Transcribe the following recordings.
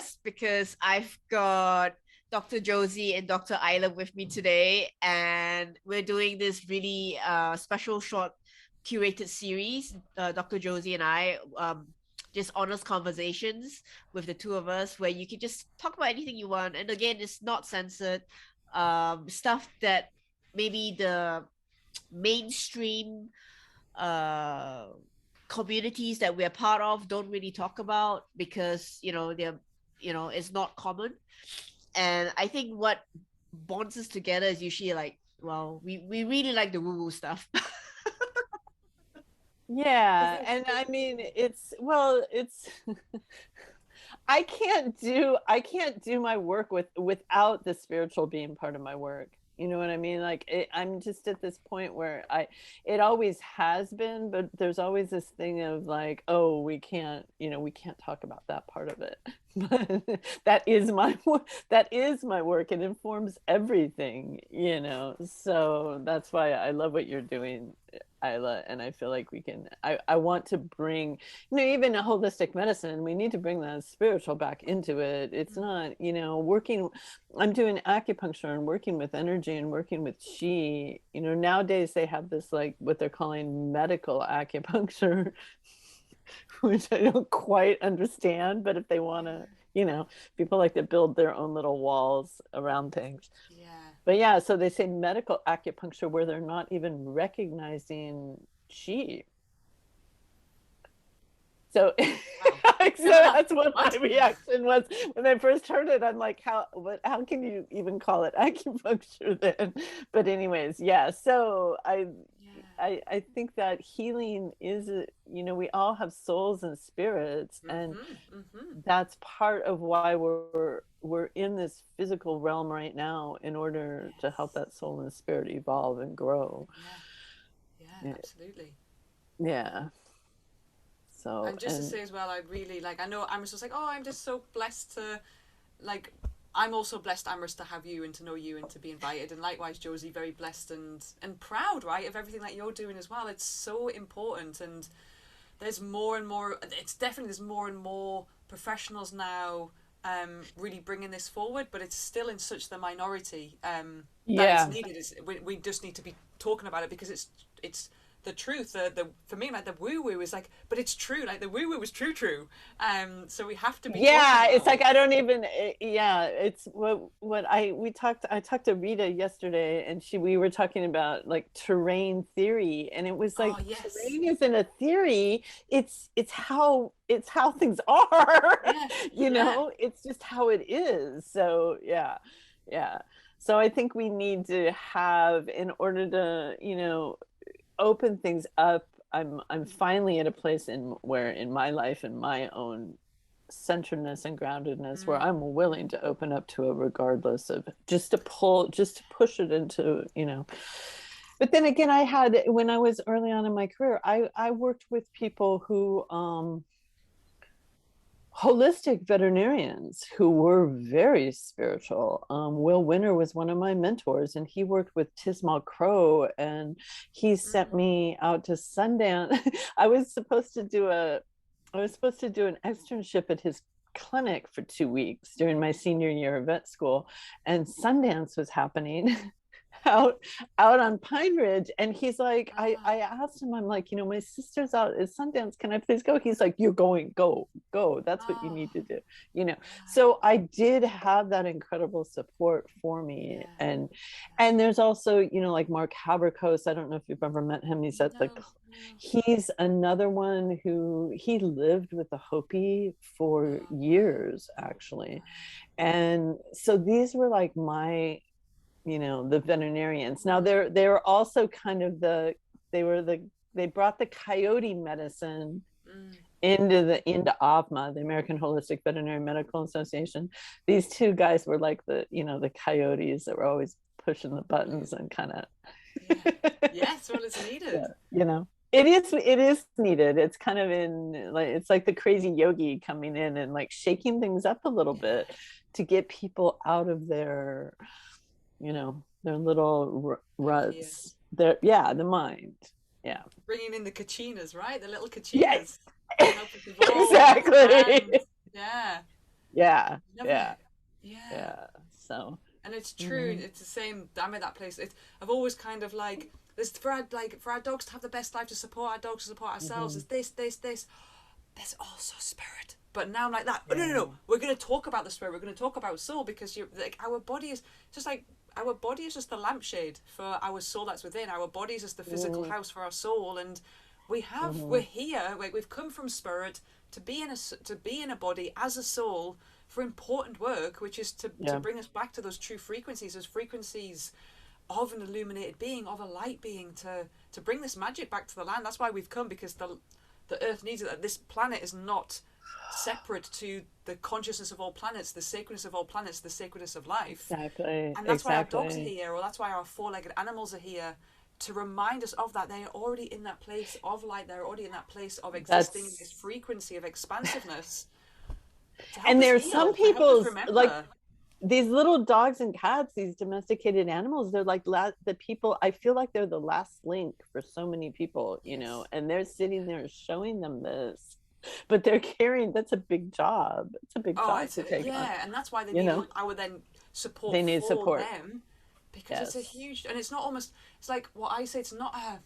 blessed because I've got Dr. Josie and Dr. Isla with me today, and we're doing this really special short curated series. Dr. Josie and I, just honest conversations with the two of us, where you can just talk about anything you want. And again, it's not censored. Stuff that maybe the mainstream uh communities that we're part of don't really talk about because they're it's not common. And I think what bonds us together is usually like, well, we really like the woo-woo stuff. Yeah, and I mean it's I can't do my work without the spiritual being part of my work. You know what I mean? Like I'm just at this point where it always has been, but there's always this thing of like, oh, we can't talk about that part of it. But that is my work. It informs everything. So that's why I love what you're doing, Isla, and I feel like I want to bring, even a holistic medicine, we need to bring the spiritual back into it. It's not, working, I'm doing acupuncture and working with energy and working with chi. Nowadays they have this, like, what they're calling medical acupuncture, which I don't quite understand, but if they want to, people like to build their own little walls around things. Yeah. But yeah, so they say medical acupuncture where they're not even recognizing chi. So, Wow. so that's what my reaction was when I first heard it. I'm like, how can you even call it acupuncture then? But anyways, yeah. So I think that healing is, we all have souls and spirits, and that's part of why we're in this physical realm right now, in order to help that soul and spirit evolve and grow. Yeah, absolutely. Yeah. So, and just to say as well, I really I know Amrys was like, oh, I'm just so blessed to, like, I'm also blessed, Amrys, to have you and to know you and to be invited, and likewise Josie, very blessed and proud, right, of everything that you're doing as well. It's so important, and there's more and more, there's more and more professionals now really bringing this forward, but it's still in such the minority that it's needed. We just need to be talking about it because it's the truth. The for me, like, the woo woo is like, but it's true. Like, the woo woo is true. So we have to be. Yeah, it's like, I don't even. Yeah, it's I talked to Rita yesterday, and we were talking about, like, terrain theory, and it was like, oh, yes. Terrain isn't a theory. It's how things are. It's just how it is. So yeah. So I think we need to have, in order to open things up. I'm finally at a place in my life, in my own centeredness and groundedness, where I'm willing to open up to it, regardless of just to push it into. But then again, when I was early on in my career, I worked with people who holistic veterinarians who were very spiritual. Will Winner was one of my mentors, and he worked with Tismal Crow, and he sent me out to Sundance. I was supposed to do an externship at his clinic for 2 weeks during my senior year of vet school, and Sundance was happening out on Pine Ridge. And he's like, I asked him, I'm like, my sister's out at Sundance, can I please go? He's like, you're going, go, that's what you need to do. So I did have that incredible support for me. And there's also, like Mark Haberkos, I don't know if you've ever met him. He's another one who, he lived with the Hopi for years, actually. And so these were like my, the veterinarians. Now they're also kind of they brought the coyote medicine into AVMA, the American Holistic Veterinary Medical Association. These two guys were like the coyotes that were always pushing the buttons and kind of. Yes, well, it's needed. It is needed. It's kind of it's like the crazy yogi coming in and, like, shaking things up a little bit to get people out of their their little ruts. The mind. Yeah. Bringing in the kachinas, right? The little kachinas. Yes. Exactly. Yeah. Yeah, Never, yeah, yeah. yeah. So, And it's true. It's the same. I'm at that place. I've always kind of like this for our dogs to have the best life, to support our dogs, to support ourselves. Is this. There's also spirit. But now I'm like that. Oh, no. We're going to talk about the spirit. We're going to talk about soul, because you're like, our body is just like, our body is just the lampshade for our soul that's within. Our body is just the physical house for our soul, and we're here. We've come from spirit to be in a body as a soul for important work, which is to bring us back to those true frequencies, those frequencies of an illuminated being, of a light being, to bring this magic back to the land. That's why we've come, because the earth needs it. This planet is not separate to the consciousness of all planets, the sacredness of all planets, the sacredness of life. exactly, And that's why our exactly. dogs are here, or that's why our four-legged animals are here, to remind us of that. They are already in that place of light. They're already in that place of existing in this frequency of expansiveness. And there's heal, some to help us people's remember. like these little dogs and cats, these domesticated animals, they're like the people, I feel like they're the last link for so many people, you know, and they're sitting there showing them this, but they're carrying, that's a big job. It's a big job to take on. And that's why they You need know? our then support They need for support. them, because it's a huge, and it's not almost, it's like what I say, it's not a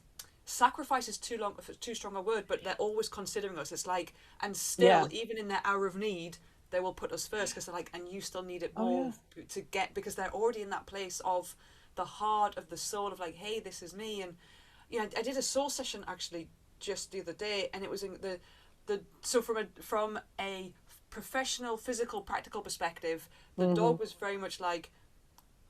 sacrifice is too strong a word, but they're always considering us. It's like, and still, even in their hour of need, they will put us first, because they're like, and you still need it more to get, because they're already in that place of the heart of the soul of like, hey, this is me. And you know, I did a soul session actually just the other day, and it was in so from a professional, physical, practical perspective, the dog was very much like,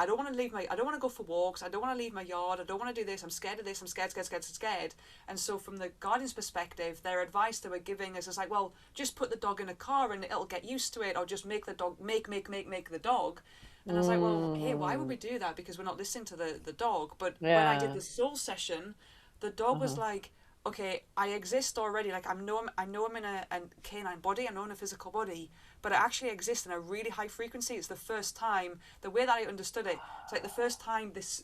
I don't want to go for walks. I don't want to leave my yard. I don't want to do this. I'm scared of this. I'm scared. And so from the guardian's perspective, their advice they were giving us is like, well, just put the dog in a car and it'll get used to it, or just make the dog, make the dog. And I was like, well, hey, why would we do that? Because we're not listening to the dog. But when I did the soul session, the dog was like, okay, I exist already. Like I know I'm in a canine body. I know I'm in a physical body, but I actually exist in a really high frequency. It's the first time, the way that I understood it, it's like the first time this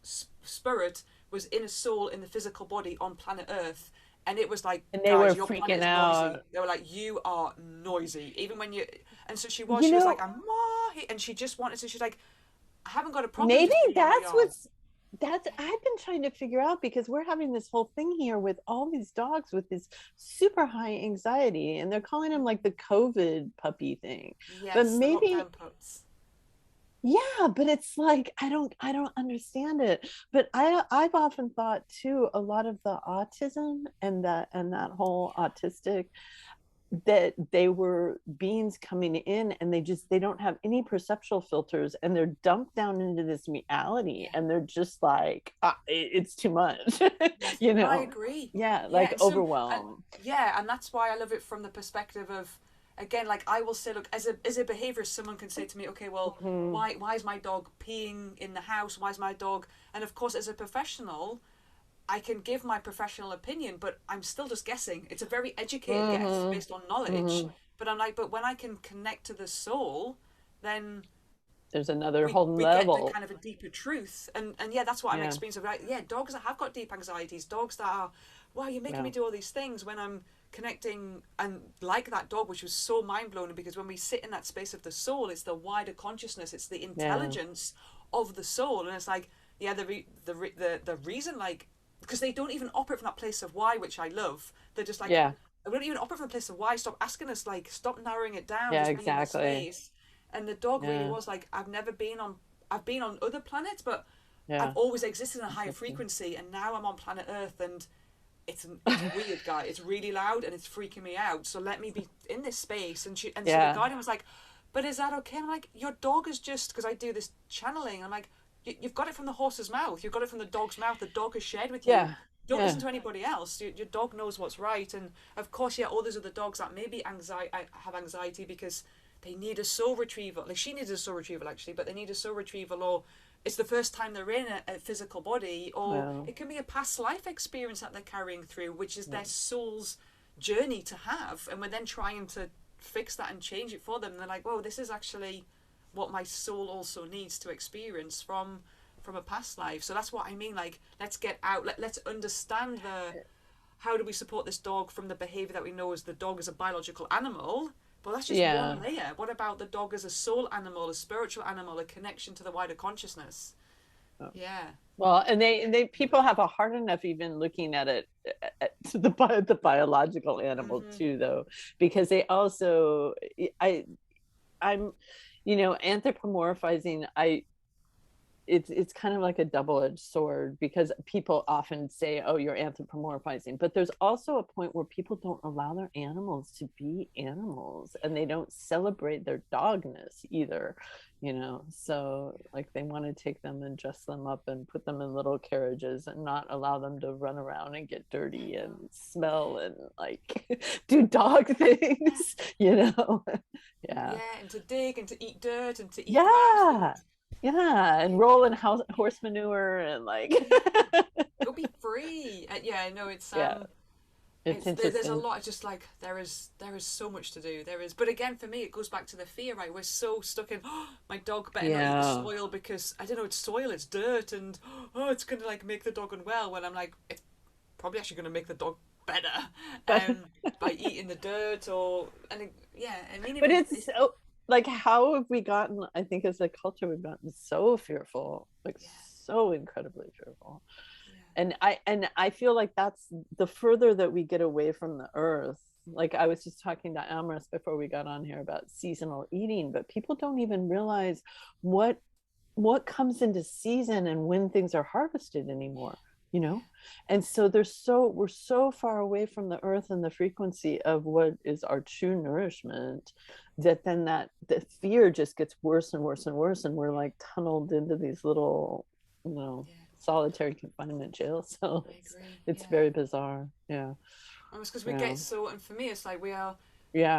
spirit was in a soul in the physical body on planet Earth. And it was like, and they guys, were your freaking planet's out. noisy. They were like, you are noisy. Even when you, and so she You was know, like, and she just wanted to, she's like, I haven't got a problem. Maybe that's I've been trying to figure out, because we're having this whole thing here with all these dogs with this super high anxiety, and they're calling them like the COVID puppy thing. Yes, but maybe the lockdown pups. Yeah, but it's like I don't understand it. But I've often thought too, a lot of the autism and that whole autistic, that they were beings coming in, and they don't have any perceptual filters, and they're dumped down into this reality, and they're just like, it's too much. You know, I agree. Like overwhelmed. And that's why I love it from the perspective of, again, like I will say, look, as a behaviorist, someone can say to me, okay, well, why is my dog peeing in the house? Why is my dog? And of course, as a professional, I can give my professional opinion, but I'm still just guessing. It's a very educated guess based on knowledge. But I'm like, but when I can connect to the soul, then there's another whole level. We get the kind of a deeper truth. And that's what I'm experiencing. Like, dogs that have got deep anxieties, dogs that are, wow, you're making me do all these things, when I'm connecting, and like that dog, which was so mind-blowing, because when we sit in that space of the soul, it's the wider consciousness, it's the intelligence of the soul. And it's like, the reason, like, because they don't even operate from that place of why, which I love. They're just like, we don't even operate from a place of why. Stop asking us, like, stop narrowing it down. Yeah, just exactly. Be in the space. And the dog really was like, I've been on other planets, but I've always existed in a higher frequency, and now I'm on planet Earth, and it's weird, guy. It's really loud and it's freaking me out. So let me be in this space. And so the guardian was like, but is that okay? And I'm like, your dog is just, because I do this channeling, I'm like, you've got it from the horse's mouth. You've got it from the dog's mouth. The dog has shared with you. Don't listen to anybody else. Your dog knows what's right. And of course, all those other dogs that maybe have anxiety because they need a soul retrieval. Like she needs a soul retrieval actually, but they need a soul retrieval, or it's the first time they're in a physical body, or it can be a past life experience that they're carrying through, which is their soul's journey to have. And we're then trying to fix that and change it for them. And they're like, whoa, this is actually what my soul also needs to experience from a past life. So that's what I mean, like, let's get out, let's understand how do we support this dog from the behavior that we know as the dog is a biological animal, But that's just one layer. What about the dog as a soul animal, a spiritual animal, a connection to the wider consciousness? Oh. Yeah. Well, and they people have a hard enough even looking at it to the biological animal too, though, because they also I'm anthropomorphizing. It's kind of like a double-edged sword, because people often say, oh, you're anthropomorphizing, but there's also a point where people don't allow their animals to be animals, and they don't celebrate their dogness either, so like they want to take them and dress them up and put them in little carriages and not allow them to run around and get dirty and smell and like do dog things. Yeah, and to dig and to eat dirt and to eat grass. And roll in horse manure and like go be free. It's there's a lot. Just like there is so much to do. There is, but again, for me, it goes back to the fear. Right, we're so stuck in. Oh, my dog better not eat the soil because I don't know. It's soil. It's dirt, and it's gonna like make the dog unwell. When I'm like, it's probably actually gonna make the dog better by eating the dirt But it's so. Like, how have we gotten, I think as a culture, we've gotten so fearful, like so incredibly fearful. And I feel like that's the further that we get away from the earth. Like I was just talking to Amrys before we got on here about seasonal eating, but people don't even realize what comes into season and when things are harvested anymore. And so we're so far away from the earth and the frequency of what is our true nourishment, that then the fear just gets worse and worse and worse, and we're like tunneled into these little solitary confinement jail cells. It's very bizarre. It's because we get so, and for me it's like we are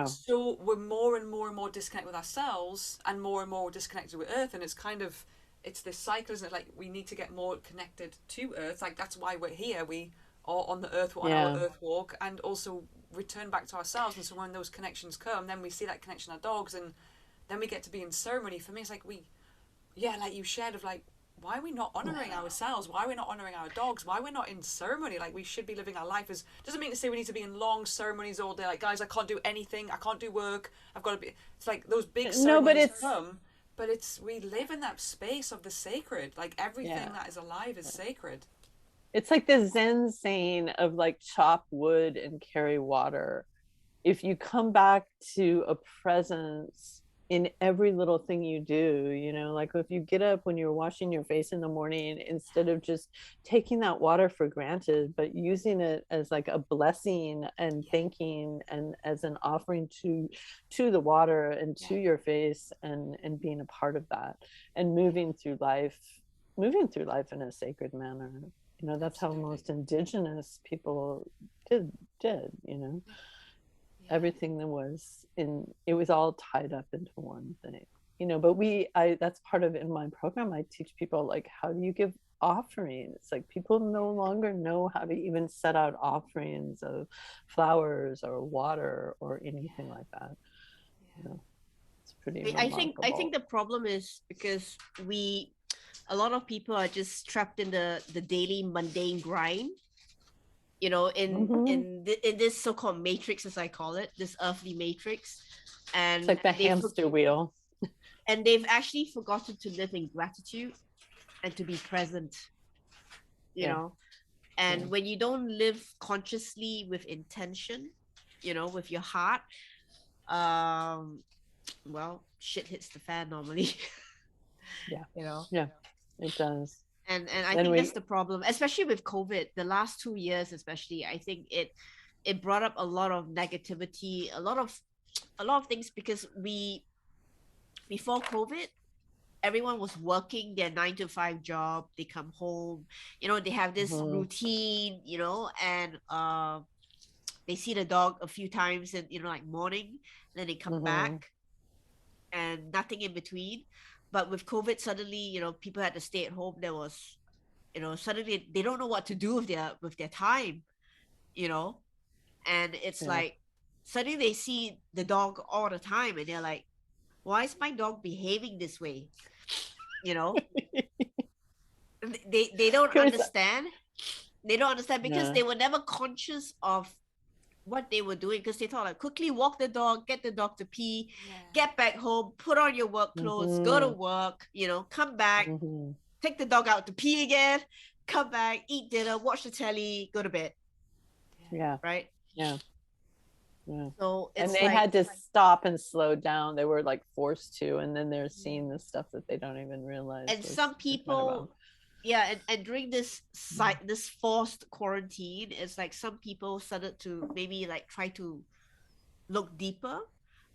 so we're more and more and more disconnected with ourselves and more disconnected with earth, and it's this cycle, isn't it? Like we need to get more connected to earth. Like that's why we're here. We are on the earth, we're on our earth walk, and also return back to ourselves. And so when those connections come, then we see that connection with our dogs, and then we get to be in ceremony. For me, it's like like you shared of like, why are we not honoring ourselves? Why are we not honoring our dogs? Why we're not in ceremony? Like we should be living our life as, doesn't mean to say we need to be in long ceremonies all day. Like, guys, I can't do anything. I can't do work. I've got to be, it's like those big ceremonies come. But we live in that space of the sacred. Like everything that is alive is sacred. It's like the Zen saying of like chop wood and carry water. If you come back to a presence in every little thing you do, like if you get up when you're washing your face in the morning, instead of just taking that water for granted, but using it as like a blessing and thanking and as an offering to the water and to your face, and being a part of that, and moving through life in a sacred manner. That's how most indigenous people did. Everything that was it was all tied up into one thing, but that's part of, in my program, I teach people like, how do you give offerings? Like people no longer know how to even set out offerings of flowers or water or anything like that. It's pretty remarkable. I think the problem is because a lot of people are just trapped in the daily mundane grind, in this so-called matrix, as I call it, this earthly matrix, and it's like the hamster wheel. And they've actually forgotten to live in gratitude and to be present, and when you don't live consciously with intention, with your heart, well, shit hits the fan normally. It does. And I think that's the problem, especially with COVID. The last 2 years, especially, I think it brought up a lot of negativity, a lot of things, because before COVID, everyone was working their 9-to-5 job. They come home, they have this routine, and they see the dog a few times, and like morning, then they come back, and nothing in between. But with COVID, suddenly, people had to stay at home. There was, suddenly they don't know what to do with their time, and it's like, suddenly they see the dog all the time, and they're like, why is my dog behaving this way? They don't understand. They don't understand because they were never conscious of what they were doing, because they thought like quickly walk the dog, get the dog to pee, Yeah. get back home, put on your work clothes, go to work, come back, take the dog out to pee again, come back, eat dinner, watch the telly, go to bed. Yeah. Right? Yeah. Yeah. So and they had to stop and slow down. They were like forced to, and then they're seeing the stuff that they don't even realize. And some people, and during this this forced quarantine, it's like some people started to maybe like try to look deeper,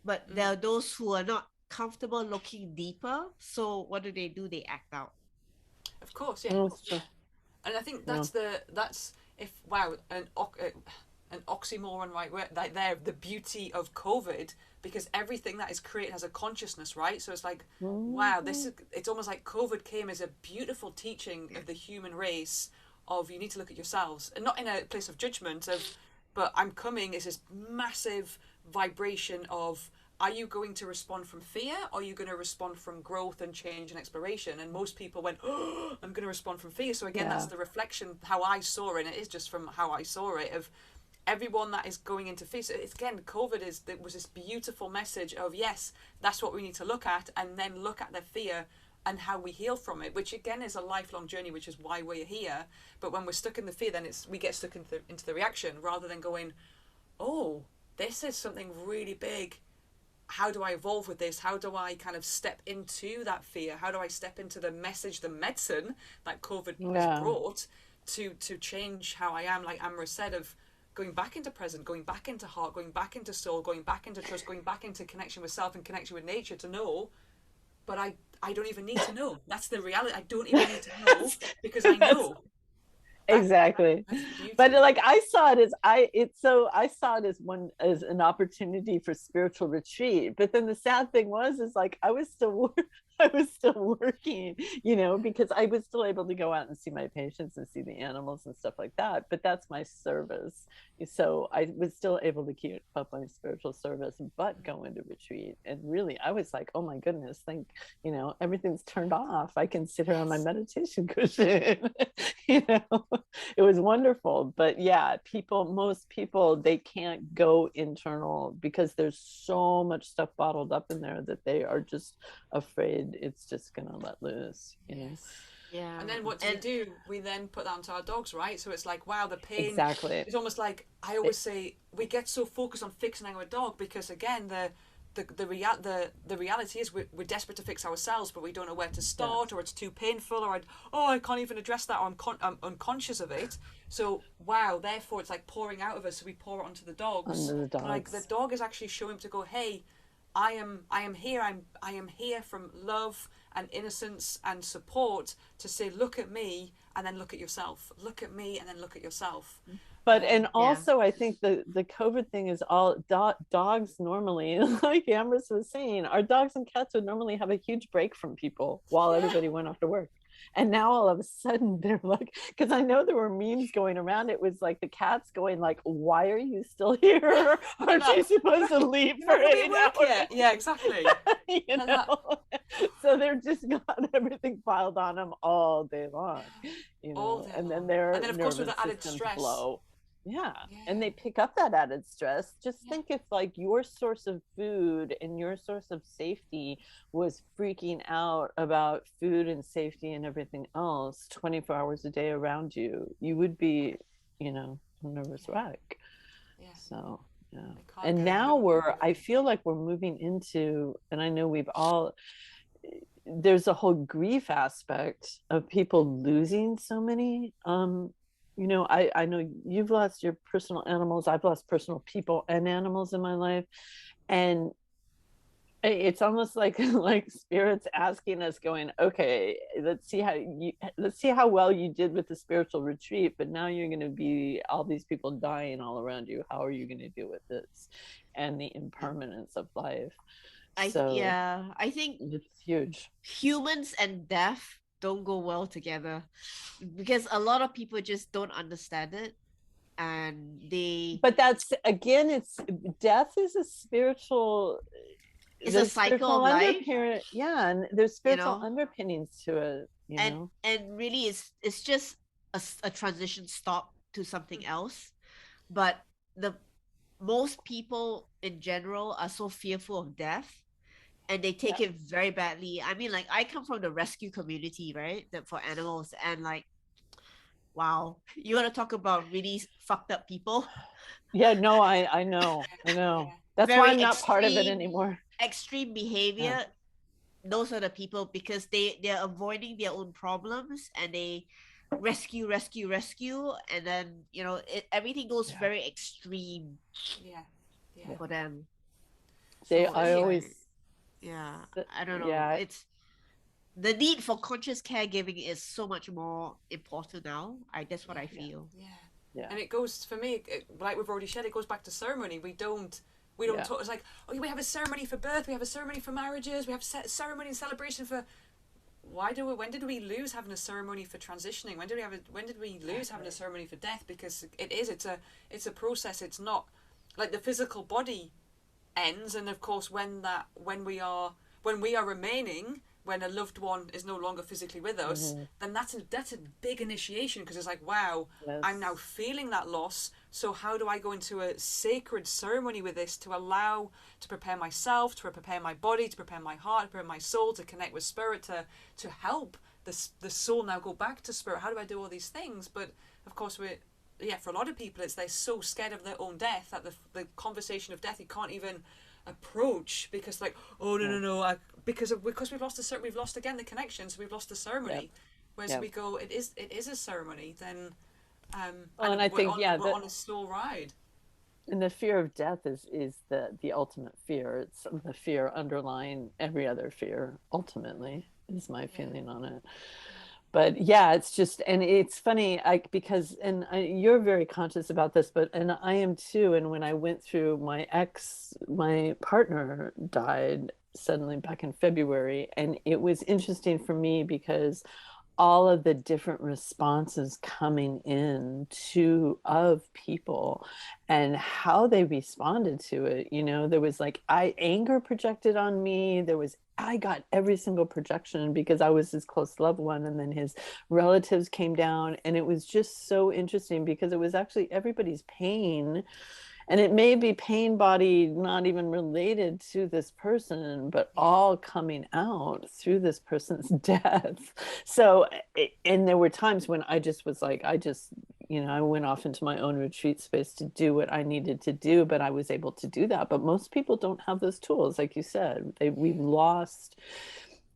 but there are those who are not comfortable looking deeper. So what do? They act out. Of course, yeah. And I think that's an oxymoron, right? Like there, the beauty of COVID, because everything that is created has a consciousness, right? So it's like, wow, it's almost like COVID came as a beautiful teaching of the human race of you need to look at yourselves, and not in a place of judgment but I'm coming is this massive vibration of, are you going to respond from fear, or are you going to respond from growth and change and exploration? And most people went, oh, I'm going to respond from fear. So again, that's the reflection, how I saw it, and it is just from how I saw it, of everyone that is going into fear. So it's, again, COVID was this beautiful message of, yes, that's what we need to look at, and then look at the fear and how we heal from it, which again is a lifelong journey, which is why we're here. But when we're stuck in the fear, then we get stuck into the reaction, rather than going, oh, this is something really big. How do I evolve with this? How do I kind of step into that fear? How do I step into the message, the medicine that COVID has brought to change how I am, like Amrys said, of going back into present, going back into heart, going back into soul, going back into trust, going back into connection with self and connection with nature, to know, but I don't even need to know. That's the reality. I don't even need to know, because I know. Exactly. But like I saw it as an opportunity for spiritual retreat. But then the sad thing was like I was still working, because I was still able to go out and see my patients and see the animals and stuff like that. But that's my service. So I was still able to keep up my spiritual service, but go into retreat. And really, I was like, oh my goodness, everything's turned off. I can sit here on my meditation cushion. It was wonderful. But yeah, most people, they can't go internal because there's so much stuff bottled up in there that they are just afraid it's just gonna let loose. Yeah. And then what do we do? We then put that onto our dogs, right? So it's like, wow, the pain. Exactly. It's almost like, I always say, we get so focused on fixing our dog because, again, the reality is we're desperate to fix ourselves, but we don't know where to start, or it's too painful, or I can't even address that, or I'm unconscious of it. So wow, therefore it's like pouring out of us. So we pour it onto the dogs. Like the dog is actually showing to go, hey, I am here. I am here from love and innocence and support to say, look at me and then look at yourself. Look at me and then look at yourself. But and also I think the COVID thing is all dogs normally, like Amrys was saying, our dogs and cats would normally have a huge break from people while everybody went off to work. And now all of a sudden they're like, because I know there were memes going around, it was like the cats going like, why are you still here? Aren't you supposed to leave for 8 hours? Yeah, exactly. So they're just got everything piled on them all day long, and then and then of course with the added stress. Yeah, and they pick up that added stress. Just think if like your source of food and your source of safety was freaking out about food and safety and everything else 24 hours a day around you, you would be, a nervous wreck. So, and now I feel like we're moving into, and I know there's a whole grief aspect of people losing so many, I know you've lost your personal animals. I've lost personal people and animals in my life. And it's almost like spirits asking us, going, okay, let's see how well you did with the spiritual retreat, but now you're going to be all these people dying all around you. How are you going to deal with this and the impermanence of life? I think it's huge. Humans and death don't go well together, because a lot of people just don't understand it, and but that's, again, it's death is a spiritual, it's a cycle of life. And there's spiritual underpinnings to it, and really it's just a transition stop to something else. But most people in general are so fearful of death and they take it very badly. I mean, like, I come from the rescue community, right? That for animals, and like, wow, you want to talk about really fucked up people? Yeah, no, I know. That's why Very I'm not part of it anymore. extreme behavior. Those are the people, because they're avoiding their own problems and they rescue, and then everything goes very extreme for them. I always I don't know. It's the need for conscious caregiving is so much more important now. That's what I feel. Yeah. And it goes, for me, like we've already said, it goes back to ceremony. We don't talk. It's like, oh, we have a ceremony for birth, we have a ceremony for marriages, we have a ceremony and celebration for. When did we lose having a ceremony for transitioning? When did we lose having a ceremony for death? Because it's a process. It's not like the physical body ends, and of course when we are remaining, when a loved one is no longer physically with us, then that's a big initiation, because it's like, wow, I'm now feeling that loss. So how do I go into a sacred ceremony with this to prepare myself, to prepare my body, to prepare my heart, to prepare my soul, to connect with spirit, to help the soul now go back to spirit? How do I do all these things? But of course for a lot of people, they're so scared of their own death that the conversation of death you can't even approach, because like, oh no, because we've lost again the connection, so we've lost the ceremony. Whereas we go, it is a ceremony, then and I think we're on a slow ride. And the fear of death is the ultimate fear. It's the fear underlying every other fear, ultimately, is my feeling on it. But yeah, it's just, and it's funny, because you're very conscious about this, and I am too. And when I went through, my partner died suddenly back in February, and it was interesting for me because all of the different responses coming in of people and how they responded to it. There was like anger projected on me. I got every single projection because I was his close loved one, and then his relatives came down, and it was just so interesting because it was actually everybody's pain. And it may be pain body not even related to this person, but all coming out through this person's death. So, and there were times when I just was like, I went off into my own retreat space to do what I needed to do, but I was able to do that. But most people don't have those tools. Like you said, we've lost,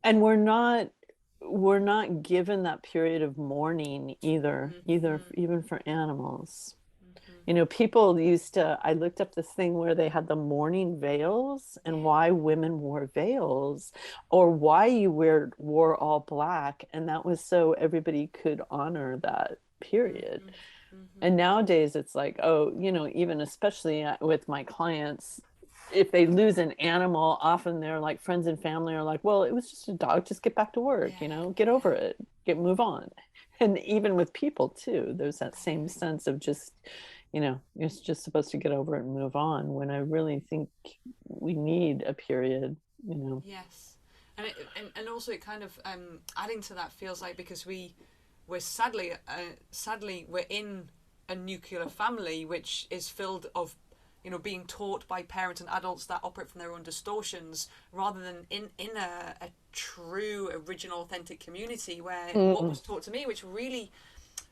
and we're not given that period of mourning either, even for animals. People I looked up this thing where they had the mourning veils and why women wore veils, or why you wore all black. And that was so everybody could honor that period. And nowadays it's like, oh, even especially with my clients, if they lose an animal, often they're like, friends and family are like, well, it was just a dog, just get back to work, get over it, move on. And even with people too, there's that same sense of just, you're just supposed to get over it and move on, when I really think we need a period, Yes. And also it kind of, adding to that, feels like, because we're sadly we're in a nuclear family which is filled of being taught by parents and adults that operate from their own distortions, rather than in a true, original, authentic community where what was taught to me, which really,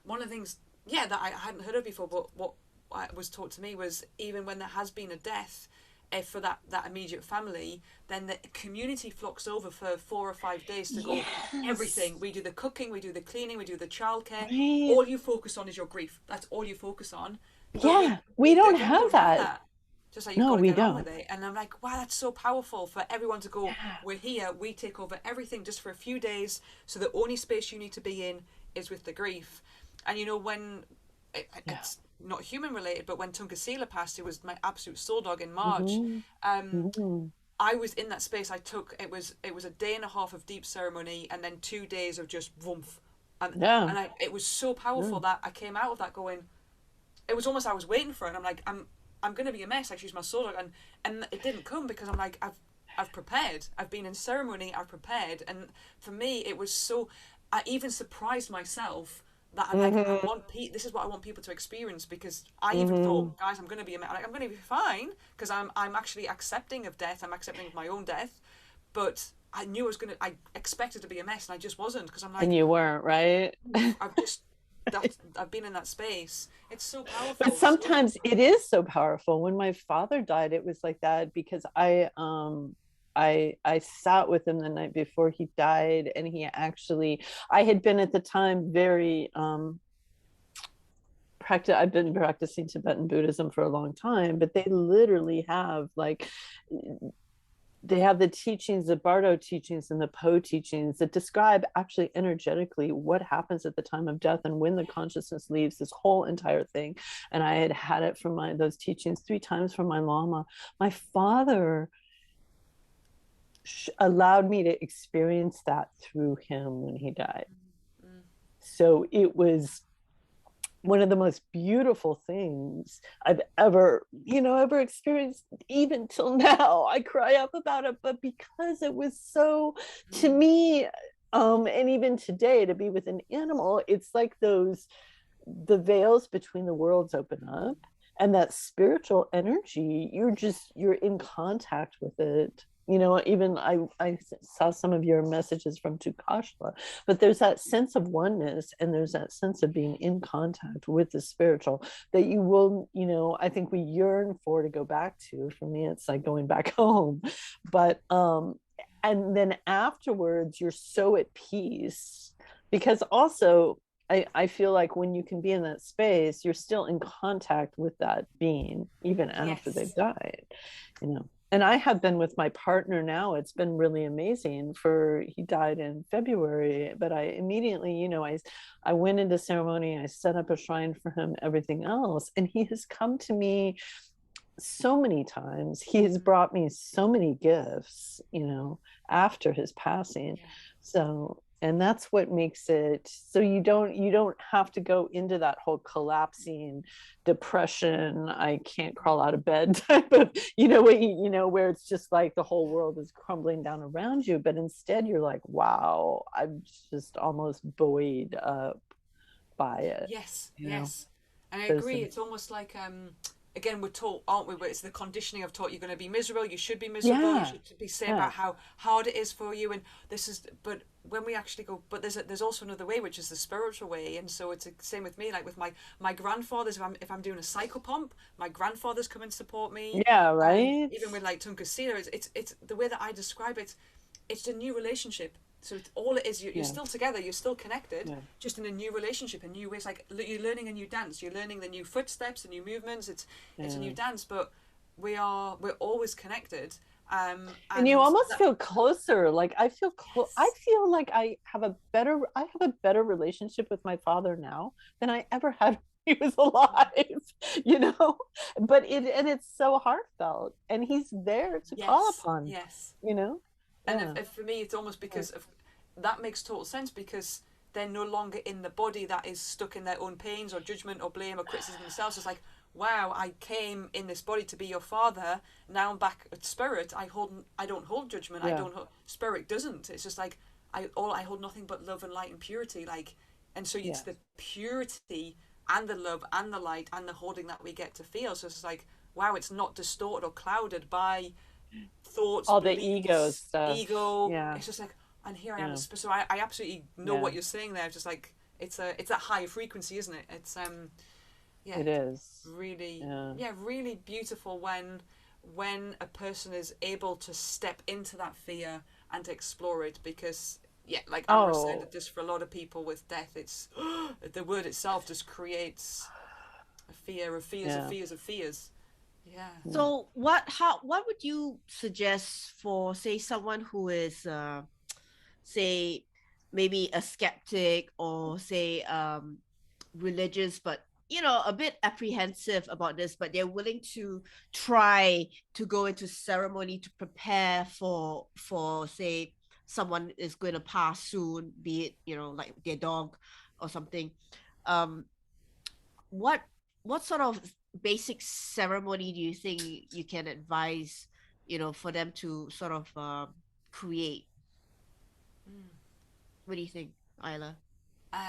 one of the things that I hadn't heard of before, but what was taught to me was, even when there has been a death, for that immediate family, then the community flocks over for 4 or 5 days to go, everything. We do the cooking, we do the cleaning, we do the childcare. Right. All you focus on is your grief. That's all you focus on. But we don't have that. Just like, you've got to get on with it. And I'm like, wow, that's so powerful for everyone to go, we're here, we take over everything just for a few days, so the only space you need to be in is with the grief. And when it's not human related, but when Tunkasila passed, it was my absolute soul dog in March. I was in that space. It was a day and a half of deep ceremony, and then 2 days of just woomph. And it was so powerful that I came out of that going, it was almost, I was waiting for it, and I'm like, I'm gonna be a mess. Like, she's my soul dog, and it didn't come, because I'm like, I've prepared. I've been in ceremony. I've prepared, and for me, it was so. I even surprised myself that I'm like, this is what I want people to experience, because I even thought, guys, I'm going to be fine, because I'm actually accepting of death. I'm accepting of my own death, but I knew I expected to be a mess, and I just wasn't, because I'm like, and you weren't, right? I've been in that space. It's so powerful. But sometimes it is so powerful. When my father died, it was like that, because I sat with him the night before he died, and I had been at the time very I've been practicing Tibetan Buddhism for a long time, but they literally have they have the teachings, the Bardo teachings and the Po teachings, that describe actually energetically what happens at the time of death and when the consciousness leaves, this whole entire thing. And I had it from those teachings 3 times from my Lama. My father allowed me to experience that through him when he died. So it was one of the most beautiful things I've ever experienced. Even till now, I cry up about it, but because it was so, to me, and even today, to be with an animal, it's like the veils between the worlds open up, and that spiritual energy, you're in contact with it. Even I saw some of your messages from Tukashla, but there's that sense of oneness, and there's that sense of being in contact with the spiritual that you will, I think we yearn to go back to. For me, it's like going back home. But and then afterwards, you're so at peace, because also I feel like when you can be in that space, you're still in contact with that being, even after they've died, And I have been with my partner now. It's been really amazing. He died in February, but I immediately, I went into ceremony, I set up a shrine for him, everything else. And he has come to me so many times. He has brought me so many gifts, after his passing. So, and that's what makes it so you don't have to go into that whole collapsing depression, I can't crawl out of bed type of, where it's just like the whole world is crumbling down around you. But instead you're like, wow, I'm just almost buoyed up by it. Yes. And I agree. It's almost like again, we're taught, aren't we? But it's the conditioning of taught you're going to be miserable. You should be miserable. You should be saying about how hard it is for you. And but when we actually go, but there's also another way, which is the spiritual way. And so it's the same with me. Like with my grandfathers, if I'm doing a cycle pump, my grandfathers come and support me. Yeah, right. Even with like Tunkasila, it's the way that I describe it. It's a new relationship. So all it is, you're still together, you're still connected, just in a new relationship, in new ways. Like you're learning a new dance, you're learning the new footsteps, the new movements. It's a new dance, but we're always connected. And you almost feel closer. Like I feel I feel like I have a better relationship with my father now than I ever had when he was alive. But it's so heartfelt, and he's there to call upon. And if for me, it's almost because of that makes total sense, because they're no longer in the body that is stuck in their own pains or judgment or blame or criticism themselves. It's like, wow, I came in this body to be your father. Now I'm back at spirit. I don't hold judgment. I don't hold, spirit doesn't. It's just like I hold nothing but love and light and purity. Like, and so it's the purity and the love and the light and the holding that we get to feel. So it's like, wow, it's not distorted or clouded by thoughts, all beliefs, the ego stuff. It's just like, and here I am. So I absolutely know what you're saying there. Just like it's that higher frequency, isn't it? It's it is really really beautiful when a person is able to step into that fear and to explore it, because like Amrys said, that just for a lot of people with death, it's the word itself just creates a fear of fears of fears of fears. So what would you suggest for, say, someone who is say maybe a skeptic, or say religious, but a bit apprehensive about this, but they're willing to try to go into ceremony to prepare for say someone is going to pass soon, be it like their dog or something. What sort of basic ceremony do you think you can advise for them to sort of create? What do you think, Isla?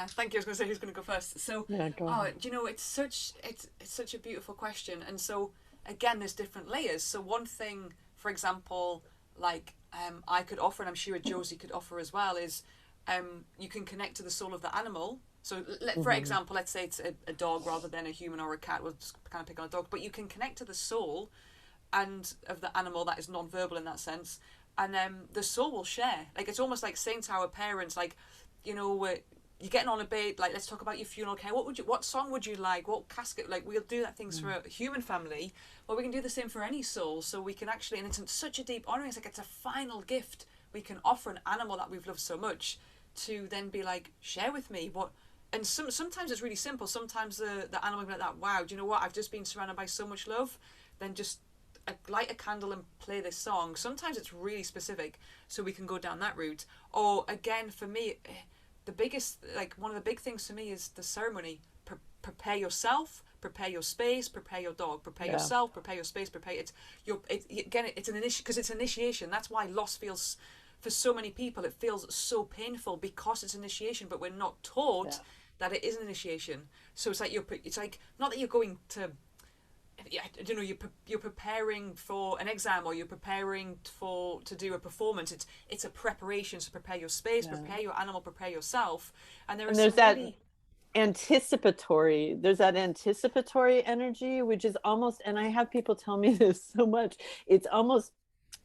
Thank you. I was going to say who's going to go first. So, Yeah, go ahead. you know, it's such a beautiful question, and so again, there's different layers. So one thing, for example, like I could offer, and I'm sure Josie could offer as well, is you can connect to the soul of the animal. So, for example, let's say it's a dog rather than a human or a cat. We'll just kind of pick on a dog, but you can connect to the soul and of the animal that is non-verbal in that sense, and the soul will share. Like, it's almost like saying to our parents, like, you know, you're getting on a bit, like, let's talk about your funeral care. What song would you like? What casket? Like, we'll do that things for a human family. Well, we can do the same for any soul. So we can actually, and it's such a deep honoring. It's like it's a final gift we can offer an animal that we've loved so much, to then be like, share with me what. And sometimes it's really simple. Sometimes the animal will be like that. Wow, do you know what? I've just been surrounded by so much love. Then just light a candle and play this song. Sometimes it's really specific, so we can go down that route. Or again, for me, the biggest, like, one of the big things for me is the ceremony. Prepare yourself, prepare your space, prepare your dog, prepare yourself, prepare your space, prepare it's an initiation, because it's initiation. That's why loss feels, for so many people, it feels so painful, because it's initiation, but we're not taught that it is an initiation. So it's like it's like, not that you're going to, I don't know, you're preparing for an exam, or you're preparing to do a performance. It's a preparation. So prepare your space, prepare your animal, prepare yourself. And there's that anticipatory energy, which is almost, and I have people tell me this so much, it's almost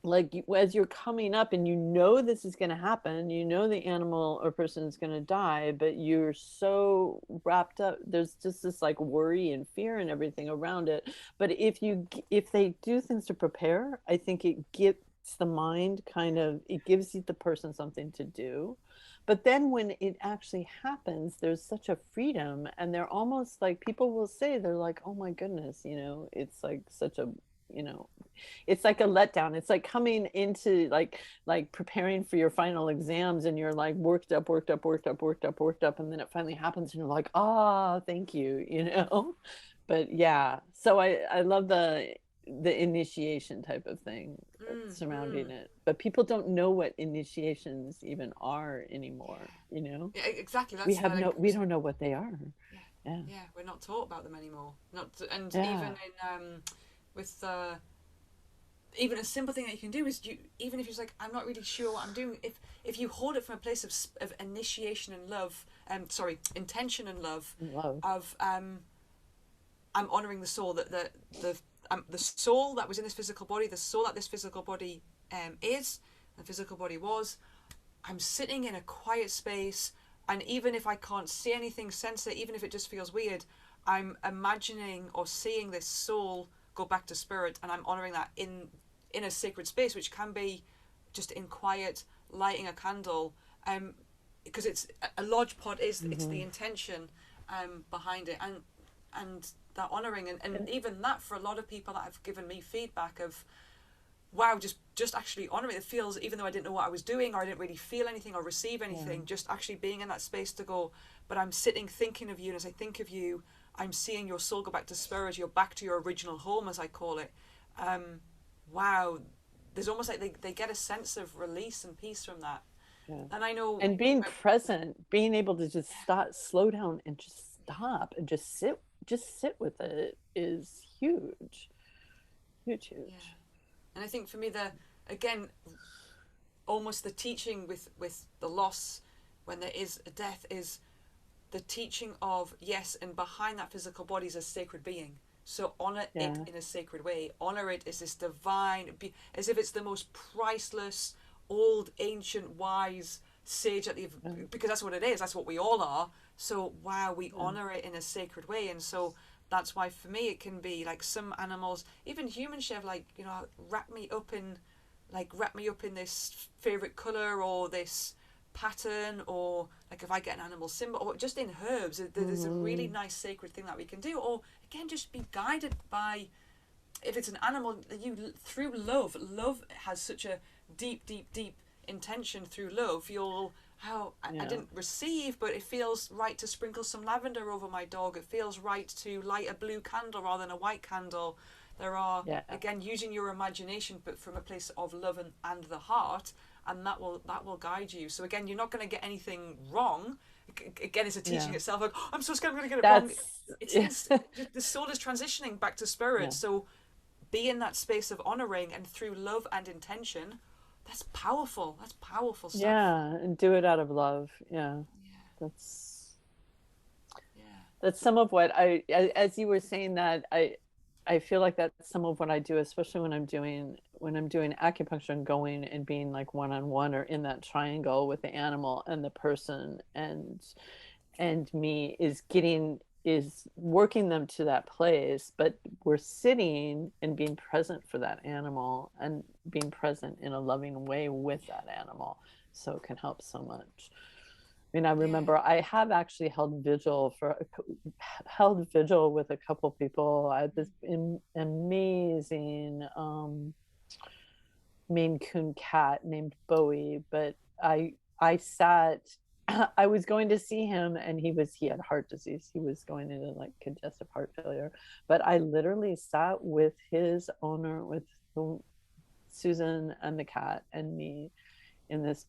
like as you're coming up and you know this is going to happen, you know the animal or person is going to die, but you're so wrapped up, there's just this like worry and fear and everything around it. But if they do things to prepare, I think it gets the mind kind of, it gives the person something to do. But then when it actually happens, there's such a freedom, and they're almost like, people will say, they're like, oh my goodness, you know, it's like such a, you know, it's like a letdown. It's like coming into like preparing for your final exams, and you're like worked up, and then it finally happens and you're like, thank you, you know. But yeah, so I love the initiation type of thing surrounding it, but people don't know what initiations even are anymore, you know. Yeah, exactly. That's we don't know what they are. Yeah, we're not taught about them anymore. Even in with even a simple thing that you can do is, even if you're like, I'm not really sure what I'm doing, if you hold it from a place of initiation and love, intention and love, of I'm honoring the soul, that the soul that was in this physical body, the soul that this physical body is, the physical body was. I'm sitting in a quiet space, and even if I can't see anything, sense it, even if it just feels weird, I'm imagining or seeing this soul go back to spirit, and I'm honoring that in a sacred space, which can be just in quiet, lighting a candle, because it's a lodge pod it's the intention behind it, and that honoring, and even that, for a lot of people that have given me feedback of, wow, just actually honoring it feels, even though I didn't know what I was doing, or I didn't really feel anything or receive anything, just actually being in that space to go, but I'm sitting thinking of you, and as I think of you, I'm seeing your soul go back to spirit, you're back to your original home, as I call it. Wow, there's almost like they get a sense of release and peace from that. And I know, and being present, being able to just slow down and just stop and just sit with it is huge. And I think for me, again, almost the teaching with the loss, when there is a death, is the teaching of, yes, and behind that physical body is a sacred being. So honor it in a sacred way. Honor it as this divine, as if it's the most priceless, old, ancient, wise sage because that's what it is. That's what we all are. So wow, we honor it in a sacred way. And so that's why for me it can be like, some animals, even humans, have like, you know, wrap me up in this favorite color, or this pattern, or like if I get an animal symbol, or just in herbs, there's a really nice sacred thing that we can do. Or again, just be guided by, if it's an animal, through love has such a deep intention. Through love, I didn't receive, but it feels right to sprinkle some lavender over my dog. It feels right to light a blue candle rather than a white candle. There are, again, using your imagination, but from a place of love and the heart, and that will guide you. So again, you're not going to get anything wrong. again, it's a teaching itself. Like, oh, I'm so scared I'm going to get it That's, wrong. It's the soul is transitioning back to spirit. So be in that space of honoring, and through love and intention. That's powerful. That's powerful stuff. Yeah, and do it out of love. Yeah. That's some of what as you were saying that, I feel like that's some of what I do, especially when I'm doing acupuncture and going and being like one-on-one or in that triangle with the animal and the person and me, is working them to that place, but we're sitting and being present for that animal and being present in a loving way with that animal, so it can help so much. I mean, I remember I have actually held vigil with a couple people. I had this amazing Maine Coon cat named Bowie, but I sat. I was going to see him, and he had heart disease. He was going into like congestive heart failure. But I literally sat with his owner, with Susan and the cat and me, in this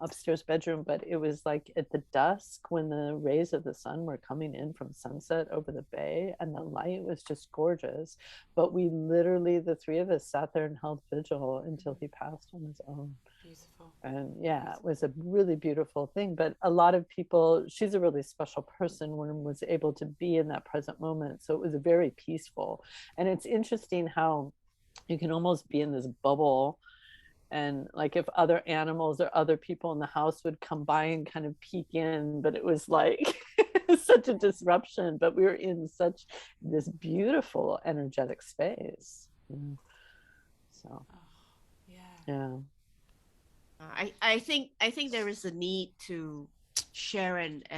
upstairs bedroom. But it was like at the dusk when the rays of the sun were coming in from sunset over the bay, and the light was just gorgeous. But we literally, the three of us, sat there and held vigil until he passed on his own. Beautiful. And yeah, it was a really beautiful thing. But a lot of people, she's a really special person, when was able to be in that present moment. So it was very peaceful. And it's interesting how you can almost be in this bubble, and like if other animals or other people in the house would come by and kind of peek in, but it was like such a disruption. But we were in such this beautiful energetic space. So yeah. I think there is a need to share and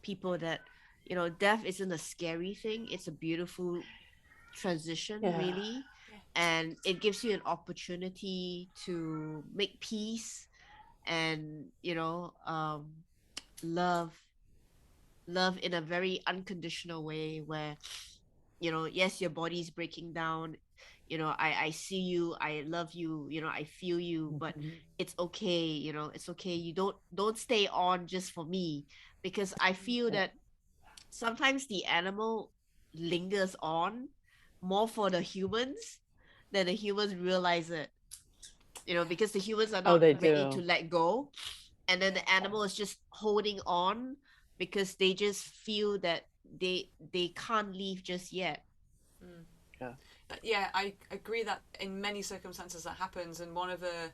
people that, death isn't a scary thing. It's a beautiful transition, really. And it gives you an opportunity to make peace and, love in a very unconditional way, where, yes, your body's breaking down. I see you, I love you, I feel you, but it's okay. It's okay. You don't stay on just for me, because I feel that sometimes the animal lingers on more for the humans than the humans realize it, because the humans are not ready to let go, and then the animal is just holding on because they just feel that they can't leave just yet. I agree that in many circumstances that happens. And one of the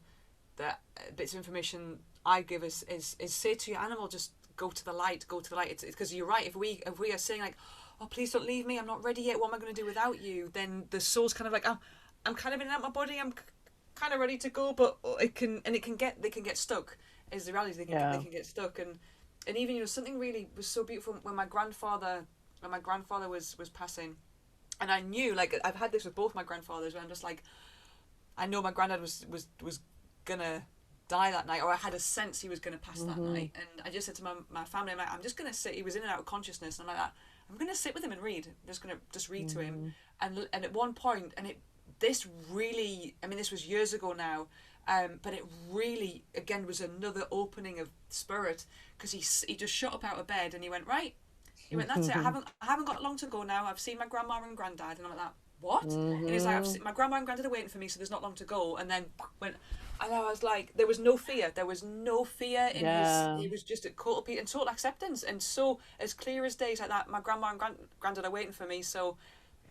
bits of information I give is say to your animal, just go to the light. It's because you're right. If we are saying like, oh, please don't leave me, I'm not ready yet, what am I going to do without you, then the soul's kind of like, oh, I'm kind of in and out my body, I'm kind of ready to go, but they can get stuck. Is the reality. They can get stuck. And even something really was so beautiful when my grandfather was passing. And I knew, like, I've had this with both my grandfathers, where I'm just like, I know my granddad was gonna die that night, or I had a sense he was gonna pass that night. And I just said to my family, I'm like, I'm just gonna sit. He was in and out of consciousness, and I'm like, I'm gonna sit with him and read. I'm just gonna read to him. And at one point, this really, I mean, this was years ago now, but it really, again, was another opening of spirit, because he just shot up out of bed and he went, right. He went, that's it. I haven't got long to go now. I've seen my grandma and granddad. And I'm like, what? And he's like, my grandma and granddad are waiting for me, so there's not long to go. And then and I was like, there was no fear. There was no fear in his. He was just at total peace and total acceptance. And so as clear as day, like that, my grandma and granddad are waiting for me. So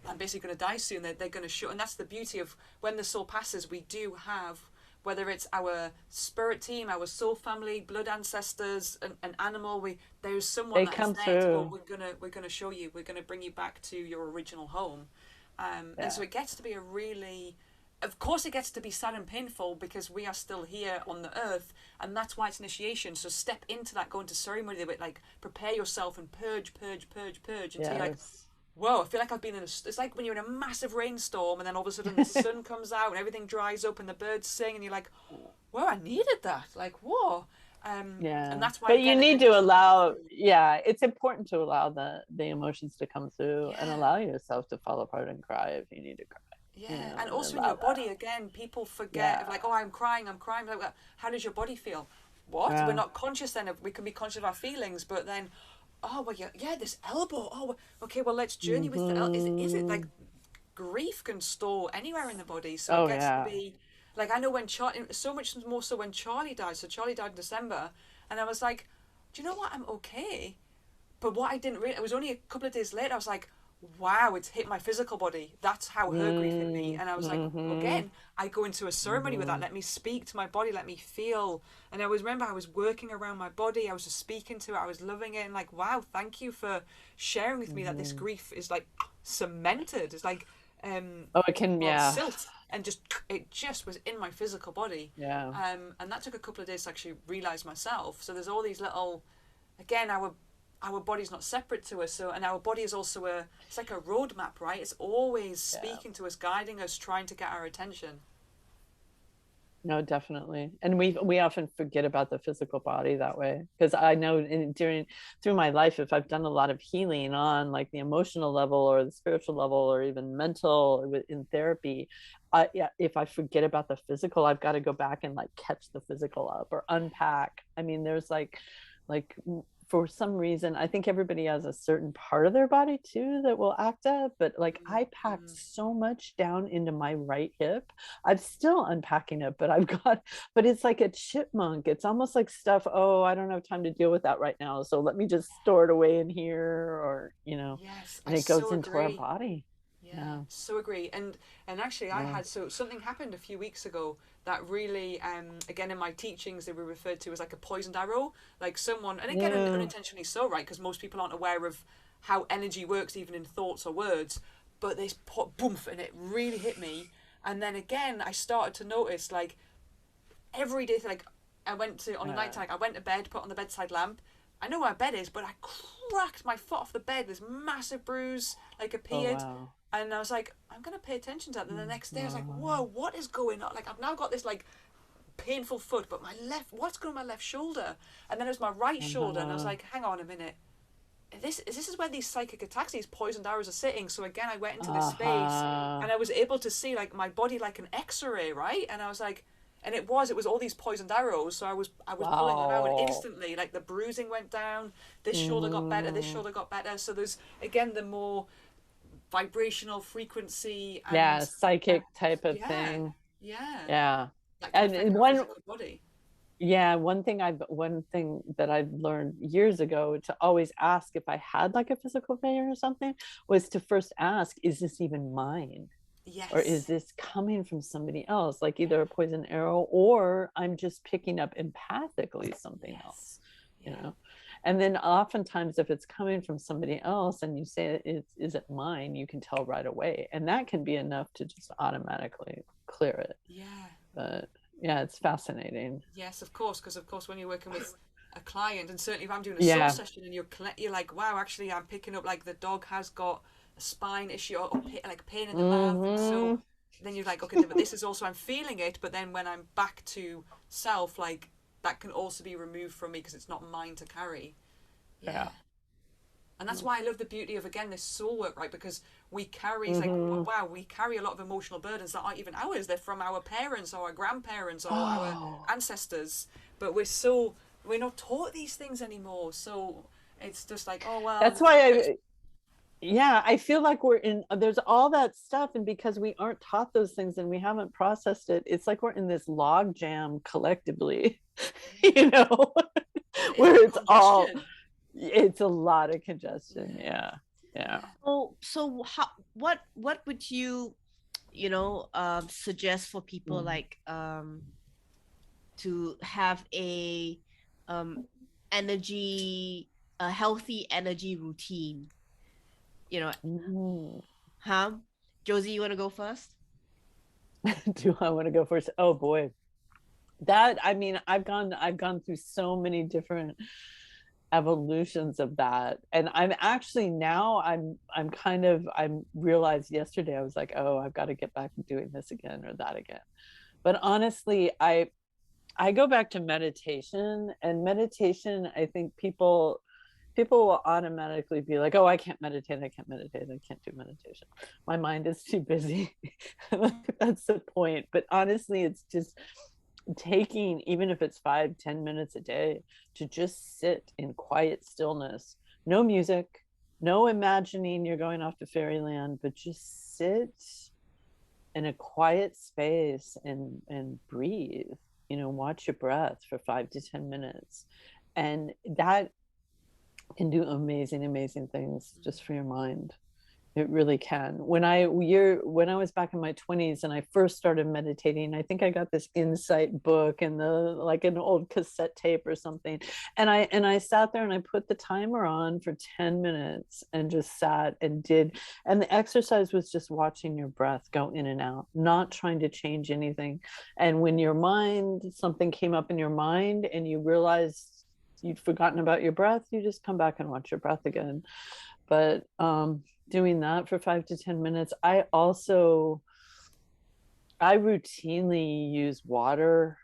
I'm basically going to die soon. They're going to shoot. And that's the beauty of when the soul passes. We do have, whether it's our spirit team, our soul family, blood ancestors, an animal, there's someone that is there to go, we're gonna show you, we're gonna bring you back to your original home. And so it gets to be of course it gets to be sad and painful, because we are still here on the earth, and that's why it's initiation. So step into that, go into ceremony, like prepare yourself and purge until you're like, whoa, I feel like I've been it's like when you're in a massive rainstorm and then all of a sudden the sun comes out and everything dries up and the birds sing and you're like, whoa, I needed that. Like, whoa. And that's why. But you need to allow, it's important to allow the emotions to come through and allow yourself to fall apart and cry if you need to cry. And also in your body, again, people forget of like, oh, I'm crying. Like, how does your body feel? what? Yeah. We're not conscious then. We can be conscious of our feelings, but then, oh, well, yeah, this elbow. Oh, okay, well, let's journey with the elbow. Is it like grief can store anywhere in the body? So it gets to be, like, I know when Charlie, so much more so when Charlie died. So Charlie died in December, and I was like, do you know what? I'm okay. But what I didn't realize, it was only a couple of days later, I was like, wow, it's hit my physical body. That's how her grief hit me. And I was like, again, I go into a ceremony with that. Let me speak to my body. Let me feel. And I was, remember, I was working around my body. I was just speaking to it. I was loving it. And like, wow, thank you for sharing with me that this grief is like cemented. It's like, it can, silt. And just, it just was in my physical body. Yeah. And that took a couple of days to actually realize myself. So there's all these little, again, our body's not separate to us, so, and our body is also it's like a roadmap, right? It's always speaking to us, guiding us, trying to get our attention. No, definitely. And we often forget about the physical body that way, because I know through my life, if I've done a lot of healing on like the emotional level or the spiritual level or even mental in therapy, if I forget about the physical, I've got to go back and like catch the physical up or unpack. I mean, there's like for some reason, I think everybody has a certain part of their body too that will act up, but like I packed so much down into my right hip. I'm still unpacking it, but it's like a chipmunk. It's almost like stuff, oh, I don't have time to deal with that right now, so let me just store it away in here, or yes, and it goes into our body. Yeah, so agree. And actually I had, so something happened a few weeks ago that really, again, in my teachings, they were referred to as like a poisoned arrow, like someone, and again, unintentionally so, right? Because most people aren't aware of how energy works, even in thoughts or words, but this boom, and it really hit me. And then again, I started to notice, like, every day, like, I went to, on a night time, I went to bed, put on the bedside lamp. I know where my bed is, but I cracked my foot off the bed. This massive bruise, like, appeared. Oh, wow. And I was like, I'm going to pay attention to that. And the next day I was like, whoa, what is going on? Like, I've now got this, like, painful foot, but what's going on my left shoulder? And then it was my right shoulder. And I was like, hang on a minute. This is where these psychic attacks, these poisoned arrows are sitting. So again, I went into this space and I was able to see, like, my body like an X-ray, right? And I was like, and it was all these poisoned arrows. So I was pulling them out, and instantly, like, the bruising went down. This shoulder got better. This shoulder got better. So there's, again, the more vibrational frequency and psychic type of thing. And one thing that I've learned years ago to always ask if I had like a physical failure or something was to first ask, is this even mine? Or is this coming from somebody else, like either a poison arrow, or I'm just picking up empathically something else, you know? And then oftentimes if it's coming from somebody else and you say, is it mine? You can tell right away. And that can be enough to just automatically clear it. Yeah. But yeah, it's fascinating. Yes, of course. Because of course, when you're working with a client, and certainly if I'm doing a soul session and you're like, wow, actually I'm picking up like the dog has got a spine issue or like pain in the mouth. And so then you're like, okay, but this is also, I'm feeling it. But then when I'm back to self, like, that can also be removed from me because it's not mine to carry. Yeah. And that's why I love the beauty of, again, this soul work, right? Because we carry, it's like, wow, we carry a lot of emotional burdens that aren't even ours. They're from our parents or our grandparents or our ancestors. But we're not taught these things anymore. So it's just like, oh, well. That's why I feel like there's all that stuff, and because we aren't taught those things and we haven't processed it, it's like we're in this log jam collectively, where it's a lot of congestion. Yeah. So what would you suggest for people like to have a healthy energy routine? Josie, you want to go first? Do I want to go first? Oh boy, I've gone through so many different evolutions of that, and I'm actually now I realized yesterday, I was like, oh, I've got to get back to doing this again or that again. But honestly, I go back to meditation, and meditation, I think people will automatically be like, oh, I can't do meditation. My mind is too busy. That's the point. But honestly, it's just taking, even if it's 5-10 minutes a day, to just sit in quiet stillness, no music, no imagining you're going off to fairyland, but just sit in a quiet space and breathe, watch your breath for 5 to 10 minutes. And that can do amazing things just for your mind. It really can. When I was back in my 20s and I first started meditating, I think I got this insight book and like an old cassette tape or something. And I sat there and I put the timer on for 10 minutes and just sat and did. And the exercise was just watching your breath go in and out, not trying to change anything. And when something came up in your mind and you realized you'd forgotten about your breath, you just come back and watch your breath again. But doing that for 5 to 10 minutes. I routinely use water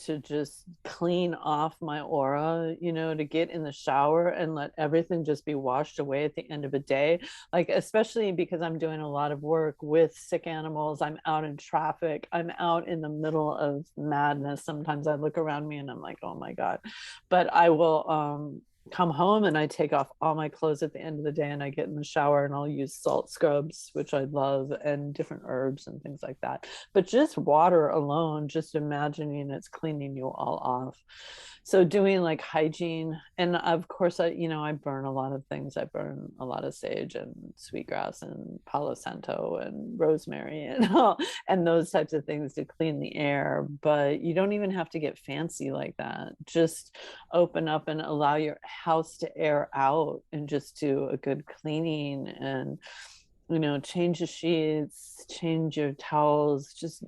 to just clean off my aura, to get in the shower and let everything just be washed away at the end of a day. Like, especially because I'm doing a lot of work with sick animals. I'm out in traffic. I'm out in the middle of madness. Sometimes I look around me and I'm like, oh my God. But I will come home and I take off all my clothes at the end of the day and I get in the shower and I'll use salt scrubs, which I love, and different herbs and things like that. But just water alone, just imagining it's cleaning you all off. So doing like hygiene, and of course I burn a lot of things. I burn a lot of sage and sweetgrass and Palo Santo and rosemary and those types of things to clean the air. But you don't even have to get fancy like that. Just open up and allow your house to air out and just do a good cleaning and change the sheets, change your towels. Just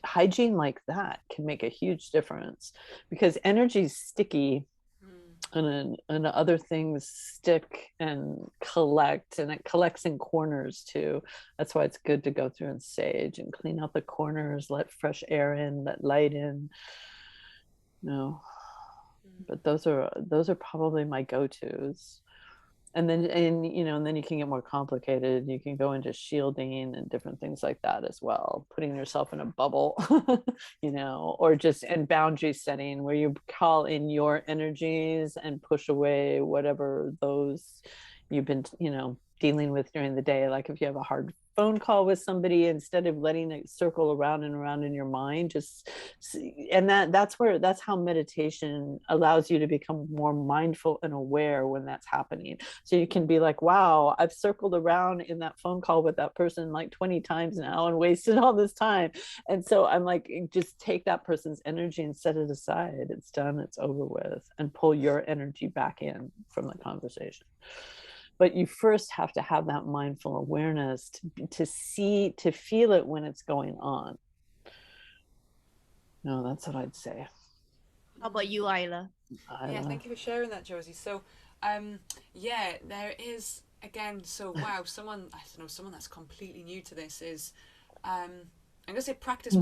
hygiene like that can make a huge difference, because energy is sticky and other things stick and collect, and it collects in corners too. That's why it's good to go through and sage and clean out the corners, let fresh air in, let light in. But those are probably my go-tos. And then you can get more complicated. You can go into shielding and different things like that as well, putting yourself in a bubble, or just and boundary setting, where you call in your energies and push away whatever those you've been dealing with during the day. Like if you have a hard phone call with somebody, instead of letting it circle around and around in your mind, just and that's how meditation allows you to become more mindful and aware when that's happening. So you can be like, wow, I've circled around in that phone call with that person like 20 times now and wasted all this time. And so I'm like, just take that person's energy and set it aside. It's done, it's over with, and pull your energy back in from the conversation. But you first have to have that mindful awareness to feel it when it's going on. No, that's what I'd say. How about you, Isla? Yeah, thank you for sharing that, Josie. So, there is, again, so wow, someone that's completely new to this is, I'm going to say practice.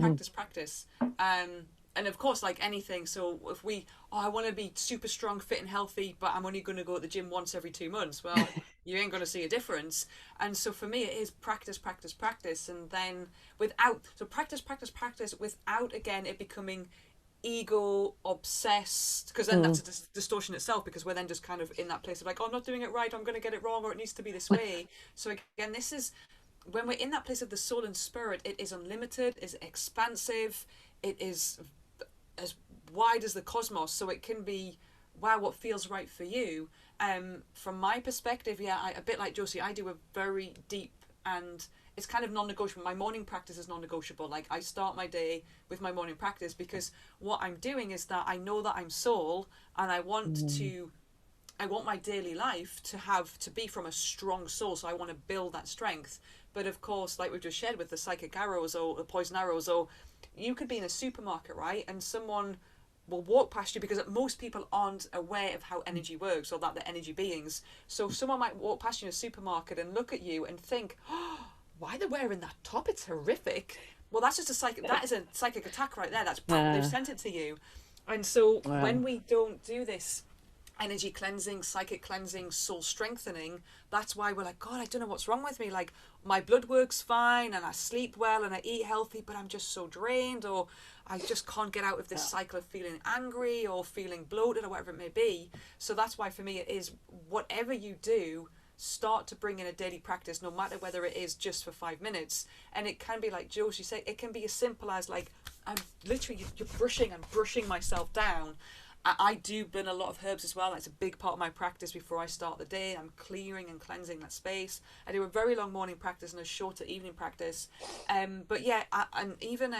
And of course, like anything, so if I want to be super strong, fit and healthy, but I'm only going to go to the gym once every 2 months, well, you ain't going to see a difference. And so for me, it is practice. And then practice without, again, it becoming ego obsessed, because then that's a distortion itself, because we're then just kind of in that place of like, oh, I'm not doing it right, I'm going to get it wrong, or it needs to be this way. So again, this is, when we're in that place of the soul and spirit, it is unlimited, is expansive, it is as wide as the cosmos, so it can be what feels right for you. From my perspective, a bit like Josie, I do a very deep, and it's kind of non-negotiable. My morning practice is non-negotiable. Like, I start my day with my morning practice, because what I'm doing is that I know that I'm soul, and I want my daily life to be from a strong soul, so I want to build that strength. But of course, like we've just shared with the psychic arrows or the poison arrows, or you could be in a supermarket, right, and someone will walk past you, because most people aren't aware of how energy works, or that they're energy beings. So someone might walk past you in a supermarket and look at you and think, oh, why are they wearing that top? It's horrific. Well, that's just that is a psychic attack right there. They've sent it to you. And so when we don't do this energy cleansing, psychic cleansing, soul strengthening. That's why we're like, God, I don't know what's wrong with me. Like, my blood works fine and I sleep well and I eat healthy, but I'm just so drained, or I just can't get out of this cycle of feeling angry or feeling bloated or whatever it may be. So that's why for me it is, whatever you do, start to bring in a daily practice, no matter whether it is just for 5 minutes. And it can be like Josie said, it can be as simple as like, I'm literally, I'm brushing myself down. I do burn a lot of herbs as well. That's a big part of my practice before I start the day. I'm clearing and cleansing that space. I do a very long morning practice and a shorter evening practice. But yeah, and even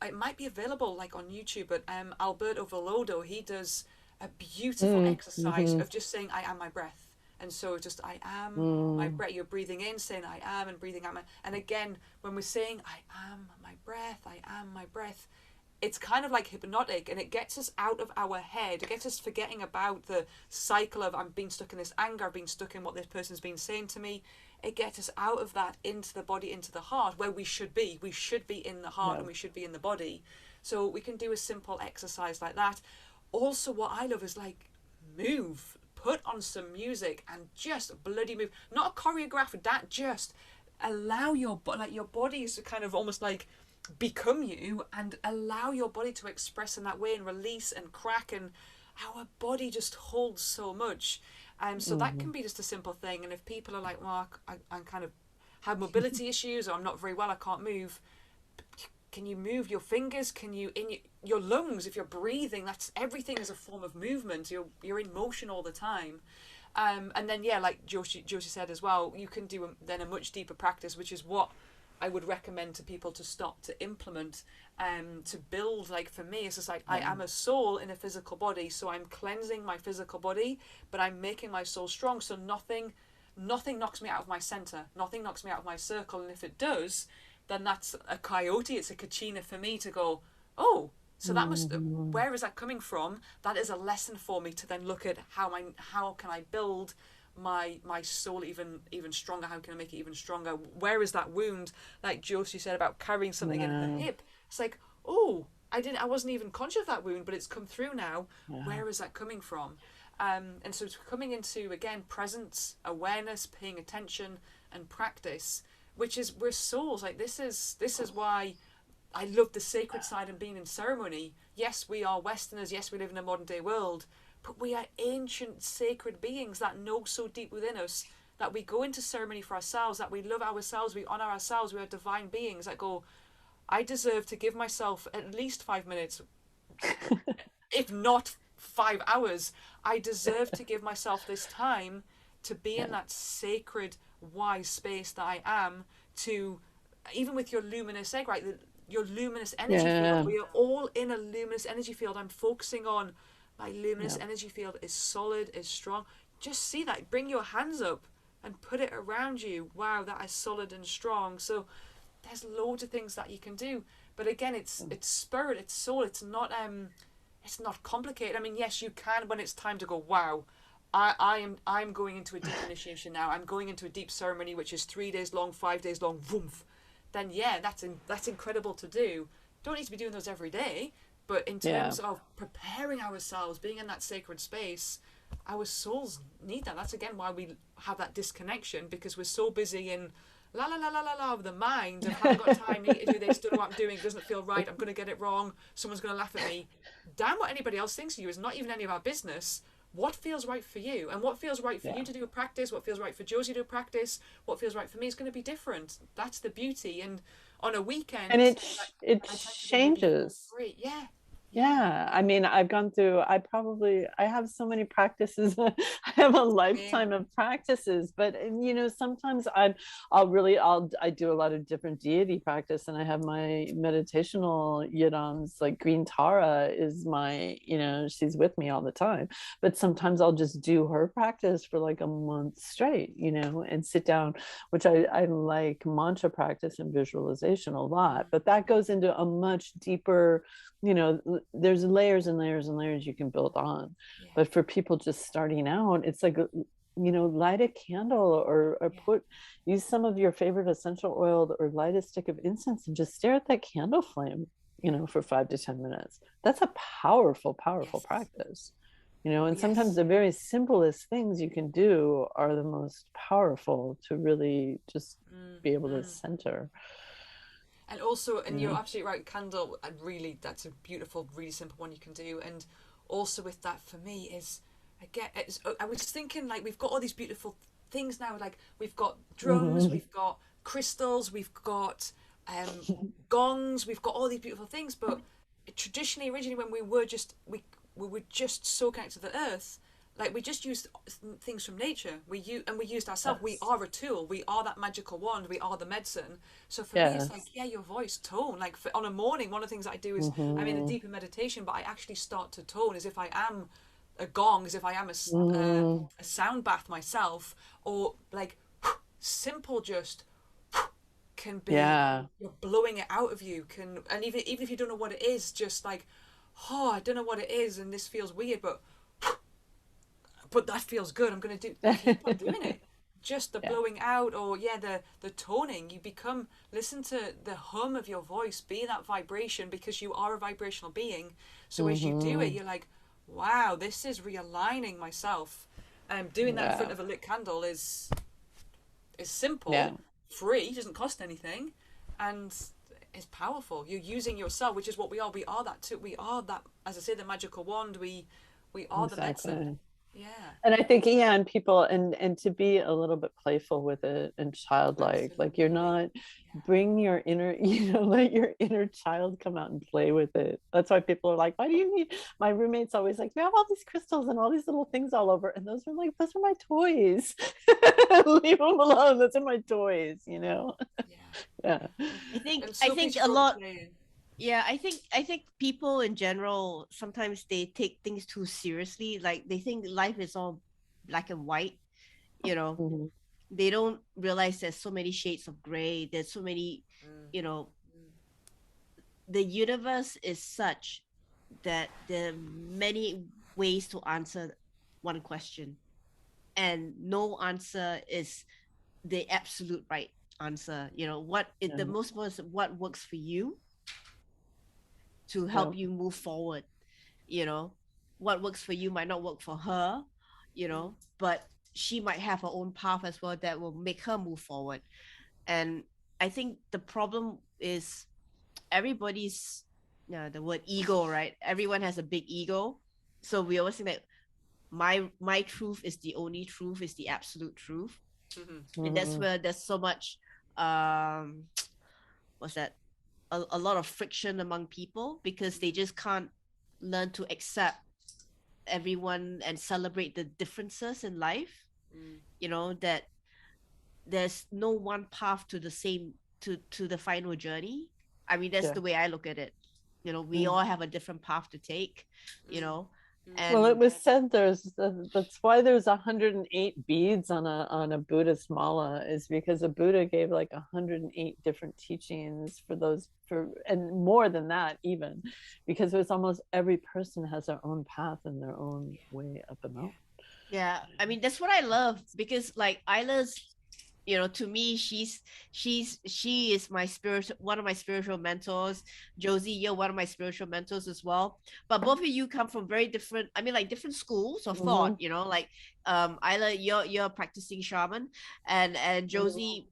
it might be available like on YouTube, but Alberto Volodo, he does a beautiful exercise of just saying, I am my breath. And so just, I am my breath. You're breathing in, saying I am, and breathing out. And again, when we're saying I am my breath, I am my breath, it's kind of like hypnotic, and it gets us out of our head. It gets us forgetting about the cycle of I'm being stuck in this anger, I've been stuck in what this person's been saying to me. It gets us out of that into the body, into the heart, where we should be. We should be in the heart and we should be in the body. So we can do a simple exercise like that. Also, what I love is like move. Put on some music and just bloody move. Not a choreographed, that just allow your body to kind of almost like become you, and allow your body to express in that way and release and crack. And our body just holds so much. So that can be just a simple thing. And if people are like, well, I kind of have mobility issues, or I'm not very well, I can't move, can you move your fingers? Can you, in your lungs, if you're breathing, that's, everything is a form of movement. You're in motion all the time. And then yeah, like Josie said as well, you can do then a much deeper practice, which is what I would recommend to people to stop, to implement, to build. Like for me, it's just like, I am a soul in a physical body, so I'm cleansing my physical body, but I'm making my soul strong, so nothing knocks me out of my center, nothing knocks me out of my circle. And if it does, then that's a coyote, it's a Kachina for me to go, oh, so that must, where is that coming from? That is a lesson for me to then look at how can I build my soul even stronger. How can I make it even stronger? Where is that wound, like Josie said about carrying something in her hip? It's like, oh, I wasn't even conscious of that wound, but it's come through now. Where is that coming from? And so it's coming into, again, presence, awareness, paying attention, and practice, which is, we're souls. Like this is why I love the sacred side and being in ceremony. Yes, we are Westerners, yes, we live in a modern day world, but we are ancient sacred beings that know so deep within us that we go into ceremony for ourselves, that we love ourselves, we honor ourselves. We are divine beings that go, I deserve to give myself at least 5 minutes, if not 5 hours. I deserve to give myself this time to be in that sacred, wise space that I am, to, even with your luminous egg, right? Your luminous energy field. We are all in a luminous energy field. I'm focusing on my luminous energy field is solid, is strong. Just see that. Bring your hands up and put it around you. Wow, that is solid and strong. So there's loads of things that you can do. But again, it's spirit, it's soul. It's not complicated. I mean, yes, you can when it's time to go, wow, I'm going into a deep initiation now. I'm going into a deep ceremony, which is 3 days long, 5 days long, woof. Then yeah, that's incredible to do. Don't need to be doing those every day. But in terms of preparing ourselves, being in that sacred space, our souls need that. That's again why we have that disconnection, because we're so busy in la la la la la la of the mind, of haven't got time, need to do this, don't know what I'm doing, doesn't feel right, I'm going to get it wrong, someone's going to laugh at me. Damn, what anybody else thinks of you is not even any of our business. What feels right for you, and what feels right for you to do a practice, what feels right for Josie to do a practice, what feels right for me is going to be different. That's the beauty. And on a weekend, and it changes. Yeah, I mean, I've gone through, I have so many practices. I have a lifetime of practices, but you know, sometimes I do a lot of different deity practice, and I have my meditational yidams, like Green Tara is my, you know, she's with me all the time, but sometimes I'll just do her practice for like a month straight, you know, and sit down, which I like mantra practice and visualization a lot, but that goes into a much deeper, you know, there's layers and layers and layers you can build on. But for people just starting out, it's like, you know, light a candle or use some of your favorite essential oil, or light a stick of incense and just stare at that candle flame, you know, for 5 to 10 minutes. That's a powerful practice. you know, and sometimes Yes. the very simplest things you can do are the most powerful to really just be able to center. And also, and you're absolutely right, candle, and really, that's a beautiful, really simple one you can do. And also with that, for me, is, I was thinking, like, we've got all these beautiful things now, like, we've got drums, we've got crystals, we've got gongs, we've got all these beautiful things, but traditionally, originally, when we were just so connected to the earth, like, we just used things from nature. We used ourselves. We are a tool. We are that magical wand. We are the medicine. So for me, it's like, yeah, your voice, tone. Like, on a morning, one of the things that I do is I'm in a deeper meditation, but I actually start to tone as if I am a gong, as if I am a sound bath myself, or like simple, just can be, you're blowing it out of you. And even if you don't know what it is, just like, oh, I don't know what it is, and this feels weird, but that feels good. I'm going to keep on doing it. Just the blowing out, or the toning. You listen to the hum of your voice, be that vibration, because you are a vibrational being. So as you do it, you're like, wow, this is realigning myself. Doing that in front of a lit candle is simple, free, doesn't cost anything, and is powerful. You're using yourself, which is what we are. We are that too. We are that, as I say, the magical wand. We are the medicine. Yeah. And I think, and people, and to be a little bit playful with it and childlike, like, you're not, bring your inner, let your inner child come out and play with it. That's why people are like, why do you need, my roommate's always like, we have all these crystals and all these little things all over. And those are my toys. Leave them alone. Those are my toys, Yeah. I think a lot. Yeah, I think people in general, sometimes they take things too seriously. Like, they think life is all black and white, They don't realize there's so many shades of gray. There's so many, the universe is such that there are many ways to answer one question, and no answer is the absolute right answer. The most important, what works for you to help you move forward. What works for you might not work for her, but she might have her own path as well that will make her move forward. And I think the problem is everybody's, the word ego, right? Everyone has a big ego. So we always think that my truth is the only truth, is the absolute truth. And that's where there's so much what's that, a lot of friction among people, because they just can't learn to accept everyone and celebrate the differences in life. That there's no one path to the same, to the final journey. I mean, that's the way I look at it. We all have a different path to take. And well, it was said that's why there's 108 beads on a Buddhist mala, is because a Buddha gave like 108 different teachings and more than that, even, because it was almost every person has their own path and their own way up the mountain. Yeah, I mean, that's what I love, because like Isla's, to me, she is my one of my spiritual mentors. Josie, you're one of my spiritual mentors as well. But both of you come from very different, I mean, like, different schools of thought. Like, Isla, you're a practicing shaman, and Josie,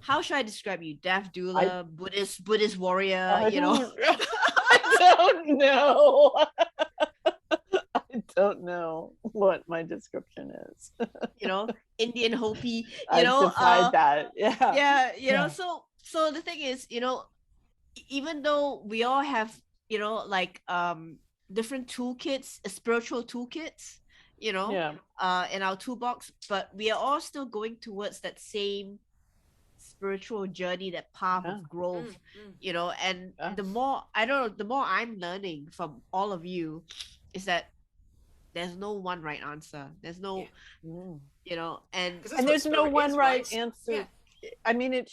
how should I describe you? Deaf doula, Buddhist warrior. I don't know. I don't know what my description is. Indian Hopi. I've defied that. Yeah. So the thing is, even though we all have, like different toolkits, spiritual toolkits, in our toolbox, but we are all still going towards that same spiritual journey, that path of growth. And the more I'm learning from all of you is that there's no one right answer. There's no, and there's no one right answer. Yeah. I mean, it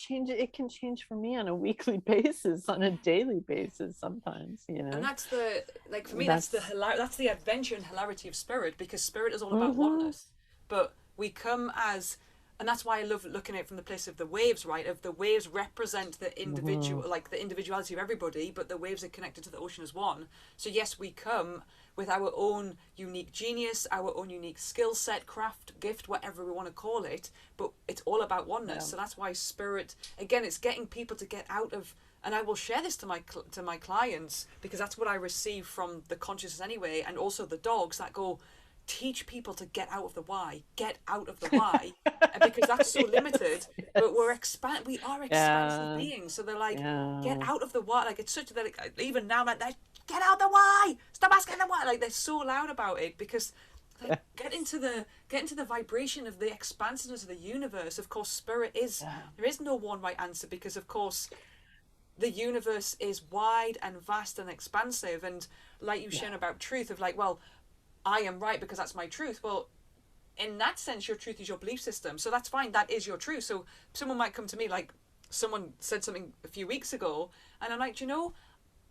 can change for me on a weekly basis, on a daily basis sometimes, And that's the, like, for me, that's the adventure and hilarity of spirit, because spirit is all about oneness. But we come as And that's why I love looking at it from the place of the waves, right? Of the waves represent the individual, like the individuality of everybody, but the waves are connected to the ocean as one. So yes, we come with our own unique genius, our own unique skill set, craft, gift, whatever we want to call it, but it's all about oneness. Yeah. So that's why spirit, again, it's getting people to get out of, and I will share this to my clients, because that's what I receive from the consciousness anyway, and also the dogs that go, teach people to get out of the why, get out of the why, because that's so limited. But we are expansive beings, so they're like, get out of the why. Like, it's such that, like, even now, like, get out the why, stop asking the why. Like, they're so loud about it, because like, get into the vibration of the expansiveness of the universe. Of course, spirit is, there is no one right answer, because of course the universe is wide and vast and expansive. And like you sharing about truth, of like, well, I am right because that's my truth. Well, in that sense, your truth is your belief system. So that's fine. That is your truth. So someone might come to me, like someone said something a few weeks ago, and I'm like, you know,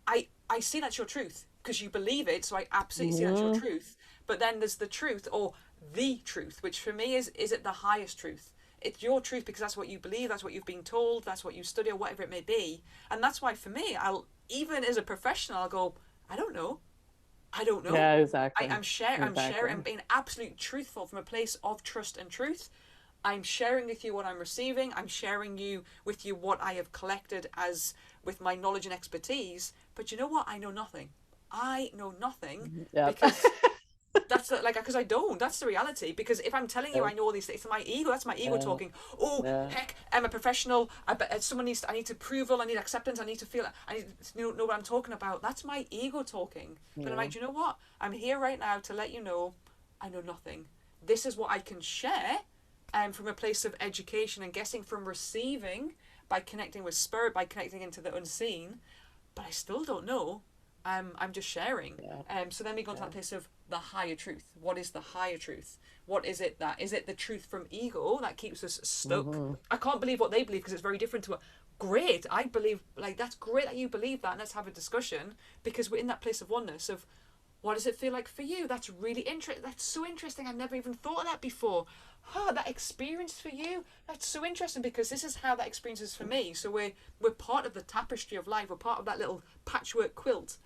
I see that's your truth because you believe it. So I absolutely see that's your truth. But then there's the truth, or the truth, which for me is it the highest truth. It's your truth because that's what you believe, that's what you've been told, that's what you study, or whatever it may be. And that's why for me, even as a professional, I'll go, I don't know. Yeah, exactly. I'm sharing, I'm being absolutely truthful from a place of trust and truth. I'm sharing with you what I'm receiving. I'm sharing with you what I have collected as with my knowledge and expertise. But you know what? I know nothing. Because that's like, because I don't. That's the reality. Because if I'm telling you I know all these things, it's my ego. That's my ego talking. Oh, heck, I'm a professional. I need approval. I need acceptance. I need to feel. I need to know what I'm talking about. That's my ego talking. But I'm like, do you know what? I'm here right now to let you know I know nothing. This is what I can share, from a place of education and guessing from receiving by connecting with spirit, by connecting into the unseen. But I still don't know. I'm just sharing. So then we go to that place of the higher truth. What is the higher truth? What is it is it the truth from ego that keeps us stuck? I can't believe what they believe because it's very different to great. I believe, like, that's great that you believe that, and let's have a discussion, because we're in that place of oneness of what does it feel like for you? That's really interesting. That's so interesting. I've never even thought of that before. That experience for you, that's so interesting, because this is how that experience is for me. So we're part of the tapestry of life. We're part of that little patchwork quilt.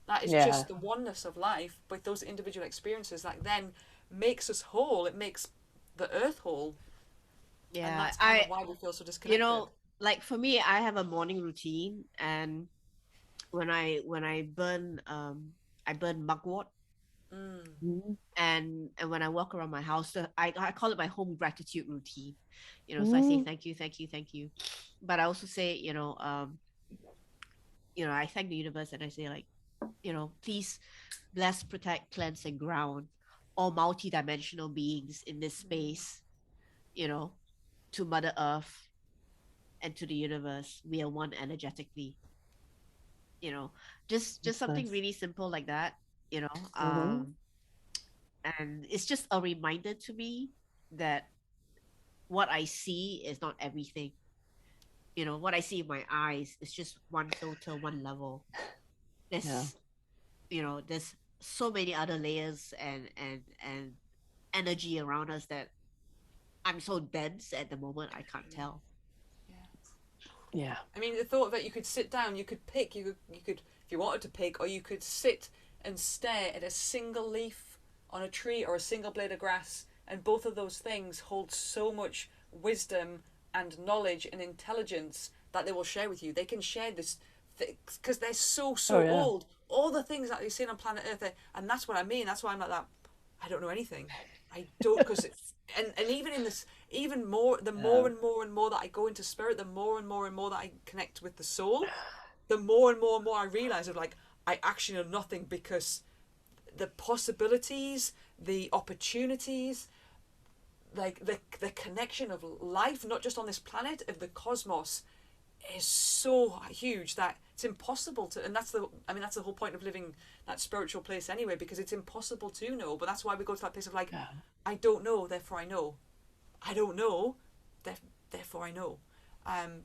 That is just the oneness of life with those individual experiences that then makes us whole. It makes the earth whole. Yeah, and that's kind of why we feel so disconnected. You know, like for me, I have a morning routine, and when I burn mugwort, and when I walk around my house, I call it my home gratitude routine. You know, so I say thank you, but I also say, I thank the universe, and I say, like, please bless, protect, cleanse, and ground all multidimensional beings in this space, to Mother Earth and to the universe. We are one energetically. Just something really simple like that, and it's just a reminder to me that what I see is not everything. What I see in my eyes is just one filter, one level. There's there's so many other layers and energy around us that I'm so dense at the moment I can't tell. Yeah. I mean, the thought that you could sit down, you could pick, you could if you wanted to pick, or you could sit and stare at a single leaf on a tree or a single blade of grass, and both of those things hold so much wisdom and knowledge and intelligence that they will share with you. They can share this because they're so old. All the things that you've seen on planet Earth, and that's what I mean. That's why I'm like that. I don't know anything. I don't, because and even in this, even more, the more and more and more that I go into spirit, the more and more and more that I connect with the soul, the more and more and more I realize of, like, I actually know nothing, because the possibilities, the opportunities, like the connection of life, not just on this planet, of the cosmos, is so huge that it's impossible to, and that's the whole point of living that spiritual place anyway, because it's impossible to know. But that's why we go to that place of, like, I don't know, therefore I know. I don't know, therefore I know.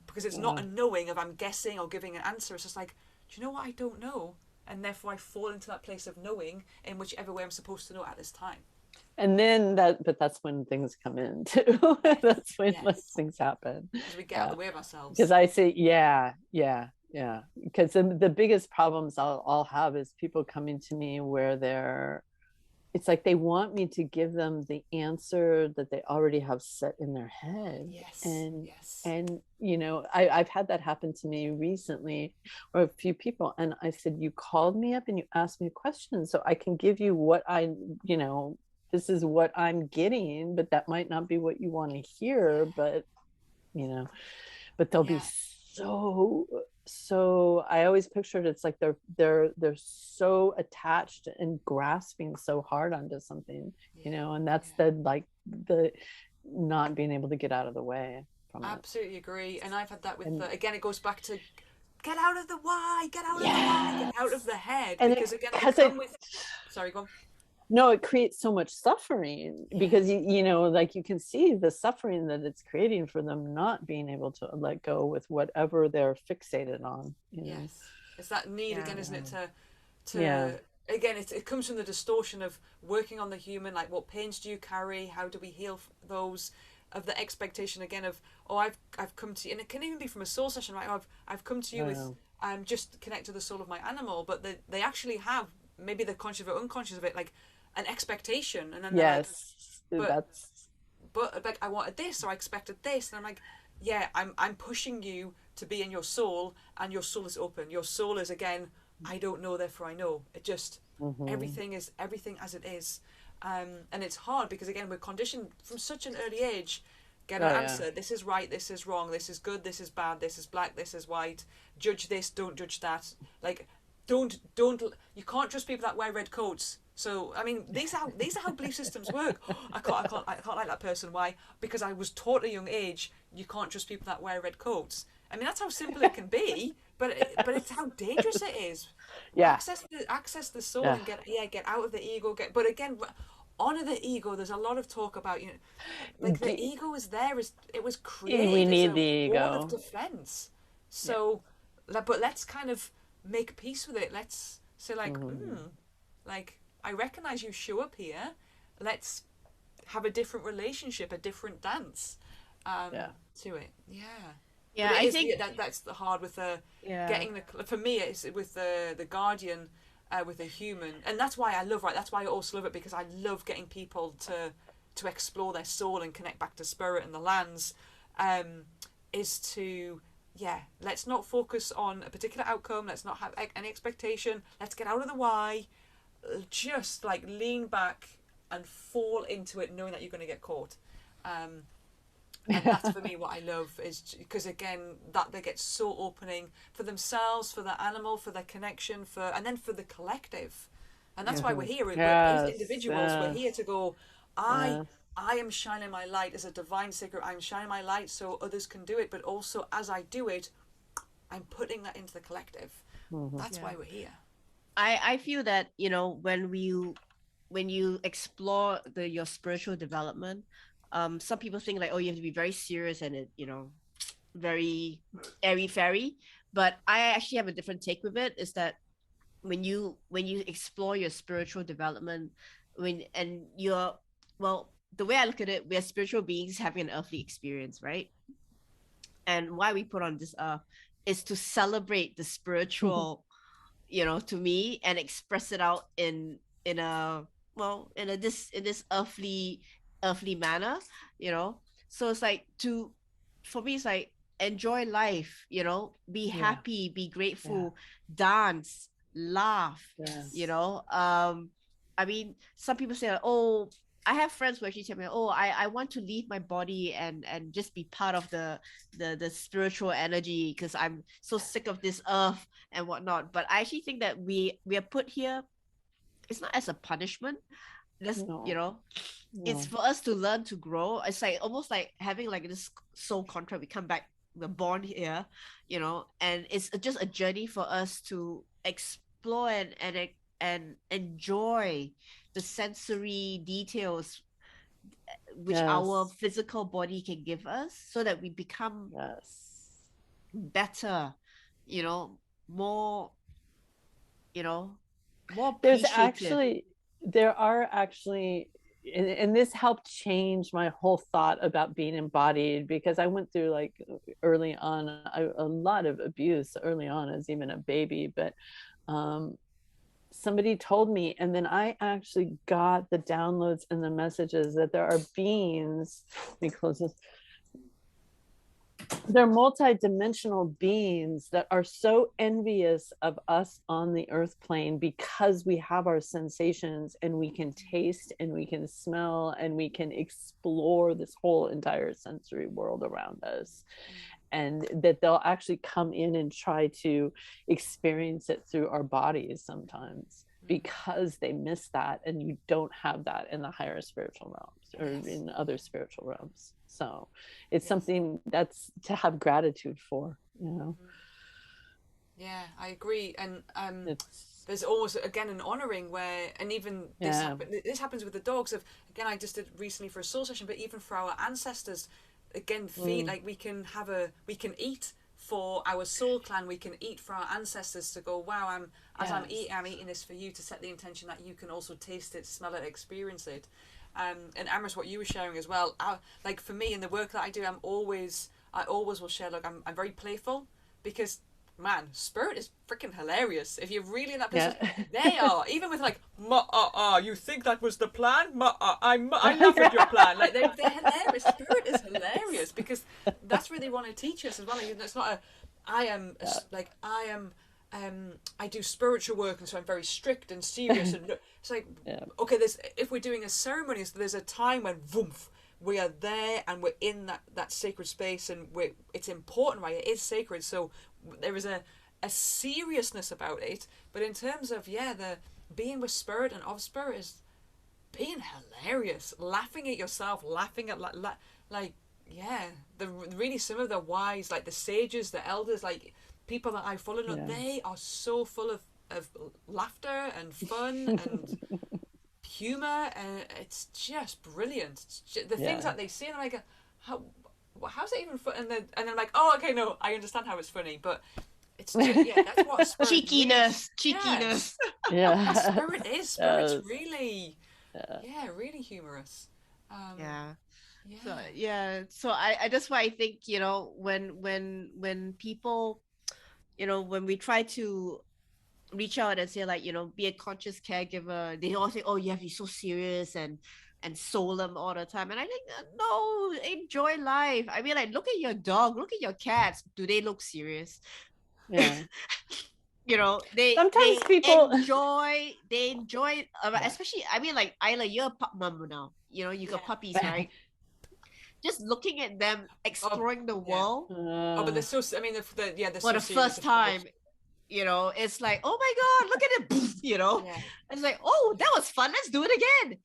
Because it's not a knowing of I'm guessing or giving an answer. It's just like, do you know what? I don't know, and therefore I fall into that place of knowing in whichever way I'm supposed to know at this time. And then that's when things come in too. That's when like things happen. Because we get out of the way of ourselves. Because I say, yeah. Because the biggest problems I'll have is people coming to me where it's like they want me to give them the answer that they already have set in their head. Yes. And you know, I've had that happen to me recently, or a few people, and I said, you called me up and you asked me a question, so I can give you what you know, this is what I'm getting, but that might not be what you want to hear. But you know, but they'll be so I always pictured it's like they're so attached and grasping so hard onto something, you know, and that's the not being able to get out of the way from Absolutely agree. And I've had that with again, it goes back to get out of the why, get out of the why, get out of the head. And because again, sorry, go on. No, it creates so much suffering because you know, like you can see the suffering that it's creating for them not being able to let go with whatever they're fixated on. You know? Yes, it's that need again, isn't it? To again, it comes from the distortion of working on the human. Like, what pains do you carry? How do we heal those? Of the expectation again of I've come to you, and it can even be from a soul session, right? I've come to you with just connect to the soul of my animal, but they actually have maybe they're conscious or unconscious of it, like an expectation, and then but like I wanted this or I expected this, and I'm like, I'm pushing you to be in your soul, and your soul is open. Your soul is again, I don't know, therefore I know. It just everything is everything as it is, and it's hard because again we're conditioned from such an early age. Get an answer. This is right. This is wrong. This is good. This is bad. This is black. This is white. Judge this. Don't judge that. Like, don't. You can't trust people that wear red coats. So I mean, these are how belief systems work. I can't like that person. Why? Because I was taught at a young age you can't trust people that wear red coats. I mean, that's how simple it can be, but it's how dangerous it is. Access the soul and get out of the ego. But again, honor the ego. There's a lot of talk about, you know, like the ego is there. It was created. We need as the a ego wall of defense. So, but let's kind of make peace with it. Let's say like, like I recognize you show up here. Let's have a different relationship, a different dance to it. Yeah, I think that's the hard with the getting the. For me, it's with the guardian. With a human, and that's why I love that's why I also love it, because I love getting people to explore their soul and connect back to spirit and the lands, is to let's not focus on a particular outcome, let's not have any expectation, let's get out of the why, just like lean back and fall into it knowing that you're going to get caught, and that's for me what I love, is because again that they get so opening for themselves, for the animal, for their connection, and then for the collective, and that's why we're here. We're as individuals. We're here to go. I am shining my light as a divine seeker. I'm shining my light so others can do it, but also as I do it, I'm putting that into the collective. That's why we're here. I feel that, you know, when you explore your spiritual development. Some people think like, oh, you have to be very serious and it, you know, very airy-fairy. But I actually have a different take with it. Is that when you explore your spiritual development, the way I look at it, we're spiritual beings having an earthly experience, right? And why we put on this earth is to celebrate the spiritual, you know, to me, and express it out in this earthly manner, you know. So it's like for me it's like enjoy life, you know, be happy, be grateful, dance, laugh, you know. I mean, some people say like, oh, I have friends who actually tell me, oh, I want to leave my body and just be part of the spiritual energy because I'm so sick of this earth and whatnot. But I actually think that we are put here, it's not as a punishment. You know, it's for us to learn, to grow. It's like almost like having like this soul contract. We come back, we're born here, you know, and it's just a journey for us to explore and enjoy the sensory details which our physical body can give us, so that we become better, you know, more, you know, more appreciative. There are actually and this helped change my whole thought about being embodied, because I went through like early on a lot of abuse early on as even a baby, but somebody told me, and then I actually got the downloads and the messages that there are beings, let me close this, they're multi-dimensional beings that are so envious of us on the earth plane, because we have our sensations and we can taste and we can smell and we can explore this whole entire sensory world around us. And that they'll actually come in and try to experience it through our bodies sometimes, because they miss that, and you don't have that in the higher spiritual realms or in other spiritual realms. So it's something that's to have gratitude for, you know. Yeah, I agree. And there's always again an honoring where, and even this happens with the dogs. Of again, I just did recently for a soul session, but even for our ancestors, again, feed like we can eat for our soul clan, we can eat for our ancestors to go, wow, I'm eating this for you, to set the intention that you can also taste it, smell it, experience it. And Amrys, what you were sharing as well, like for me in the work that I do, I always will share, like I'm very playful, because man, spirit is freaking hilarious. If you're really in that place, they are. Even with like, you think that was the plan? I laugh at your plan. Like they're hilarious. Spirit is hilarious, because that's where they want to teach us as well. It's not I do spiritual work, and so I'm very strict and serious. And it's like, okay, if we're doing a ceremony, so there's a time when we are there and we're in that sacred space, and it's important, right? It is sacred, so there is a seriousness about it. But in terms of the being with spirit and of spirit is being hilarious, laughing at yourself, laughing at really some of the wise, like the sages, the elders, like people that I follow, they are so full of laughter and fun and humor, and it's just brilliant. The things that they say, and I'm like, how's it even fun? And then I'm like, oh, okay, no, I understand how it's funny, but it's just, that's what spirit cheekiness. That's spirit is. Spirit's really, really humorous. So I that's why I think, when people, when we try to reach out and say, like, be a conscious caregiver, they all say, oh, you have to be so serious and solemn all the time. And I think, no, enjoy life. I mean, like, look at your dog, look at your cats. Do they look serious? Yeah. They sometimes people enjoy especially, I mean, like, Isla, you're a pup mom now, you got puppies, right? Just looking at them exploring the world. But they're so, I mean, they're for the first time, it's like, oh my god, look at it. It's like, oh, that was fun, let's do it again.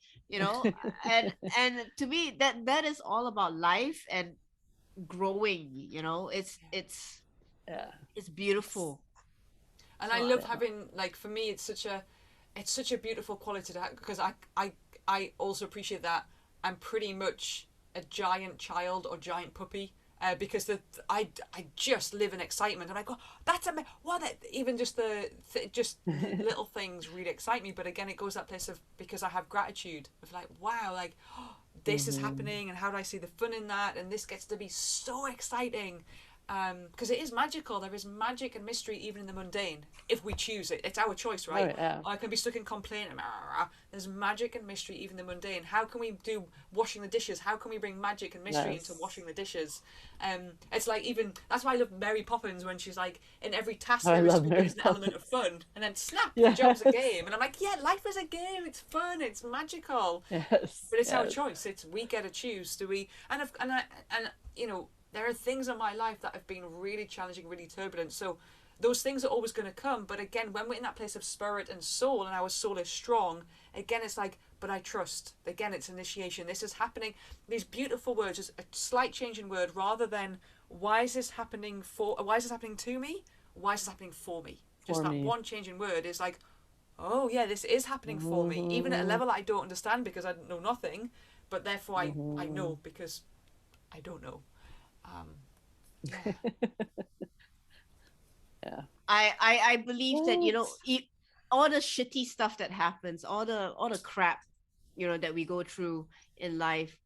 And to me, that is all about life and growing. It's beautiful. And I love having, like, for me, it's such a beautiful quality to have, because I also appreciate that I'm pretty much a giant child or giant puppy, because I just live in excitement. I'm like, oh, that's even just just little things really excite me. But again, it goes that place of, because I have gratitude of, like, wow, like, oh, this is happening, and how do I see the fun in that? And this gets to be so exciting. Because it is magical. There is magic and mystery even in the mundane, if we choose it. It's our choice, right? I can be stuck in complaint. There's magic and mystery even in the mundane. How can we do washing the dishes? How can we bring magic and mystery into washing the dishes? It's like, even that's why I love Mary Poppins, when she's like, in every task there is an element of fun, and then snap, the job's a game. And I'm like, life is a game. It's fun. It's magical. But it's our choice. We get to choose. Do we? And there are things in my life that have been really challenging, really turbulent. So those things are always going to come. But again, when we're in that place of spirit and soul, and our soul is strong, again, it's like, but I trust. Again, it's initiation. This is happening. These beautiful words, just a slight change in word, rather than, why is this happening to me? Why is this happening for me? Just that one change in word is like, oh yeah, this is happening for me. Even at a level that I don't understand, because I know nothing, but therefore I know, because I don't know. I believe that, all the shitty stuff that happens, all the crap, you know, that we go through in life,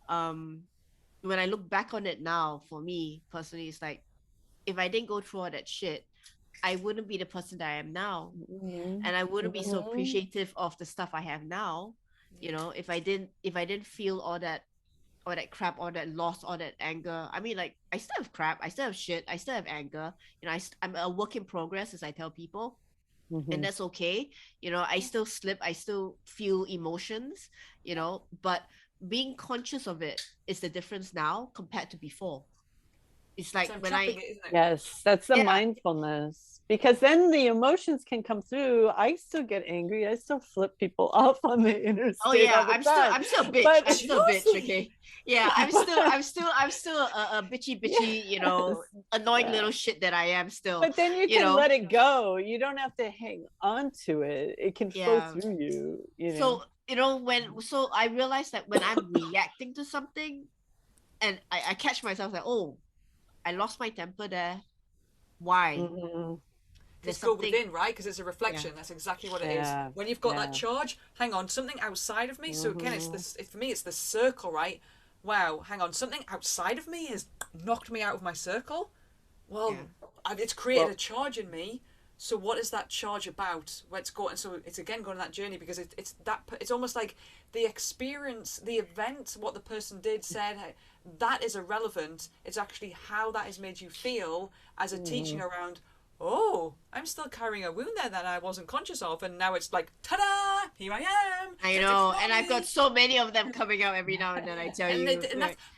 when I look back on it now, for me personally, it's like, if I didn't go through all that shit, I wouldn't be the person that I am now. And I wouldn't be so appreciative of the stuff I have now. You know, if I didn't feel all that crap, all that loss, all that anger. I mean, like, I still have crap, I still have shit, I still have anger. You know, I'm a work in progress, as I tell people, and that's okay. You know, I still slip, I still feel emotions, you know, but being conscious of it is the difference now compared to before. It's like when I, yes, that's the mindfulness, because then the emotions can come through. I still get angry, I still flip people off on the interstate. Oh yeah, I'm still a bitch. But I'm still a bitch, okay? Yeah, I'm still a bitchy, you know, annoying little shit that I am still. But then you can let it go. You don't have to hang on to it. It can flow through you, you know. So, you know, so I realized that when I'm reacting to something and I catch myself like, oh, I lost my temper there. Why? Just go within, right? Because it's a reflection. That's exactly what it is. When you've got that charge, hang on, something outside of me. So again, it's this. For me, it's the circle, right? Wow, hang on, something outside of me has knocked me out of my circle. Well, it's created a charge in me. So what is that charge about? Where it's going? So it's again going on that journey, because it's that. It's almost like the experience, the event, what the person did, said, that is irrelevant. It's actually how that has made you feel as a teaching around, oh, I'm still carrying a wound there that I wasn't conscious of, and now it's like, ta-da, here I am. I know, and I've got so many of them coming out every now and then, I tell you.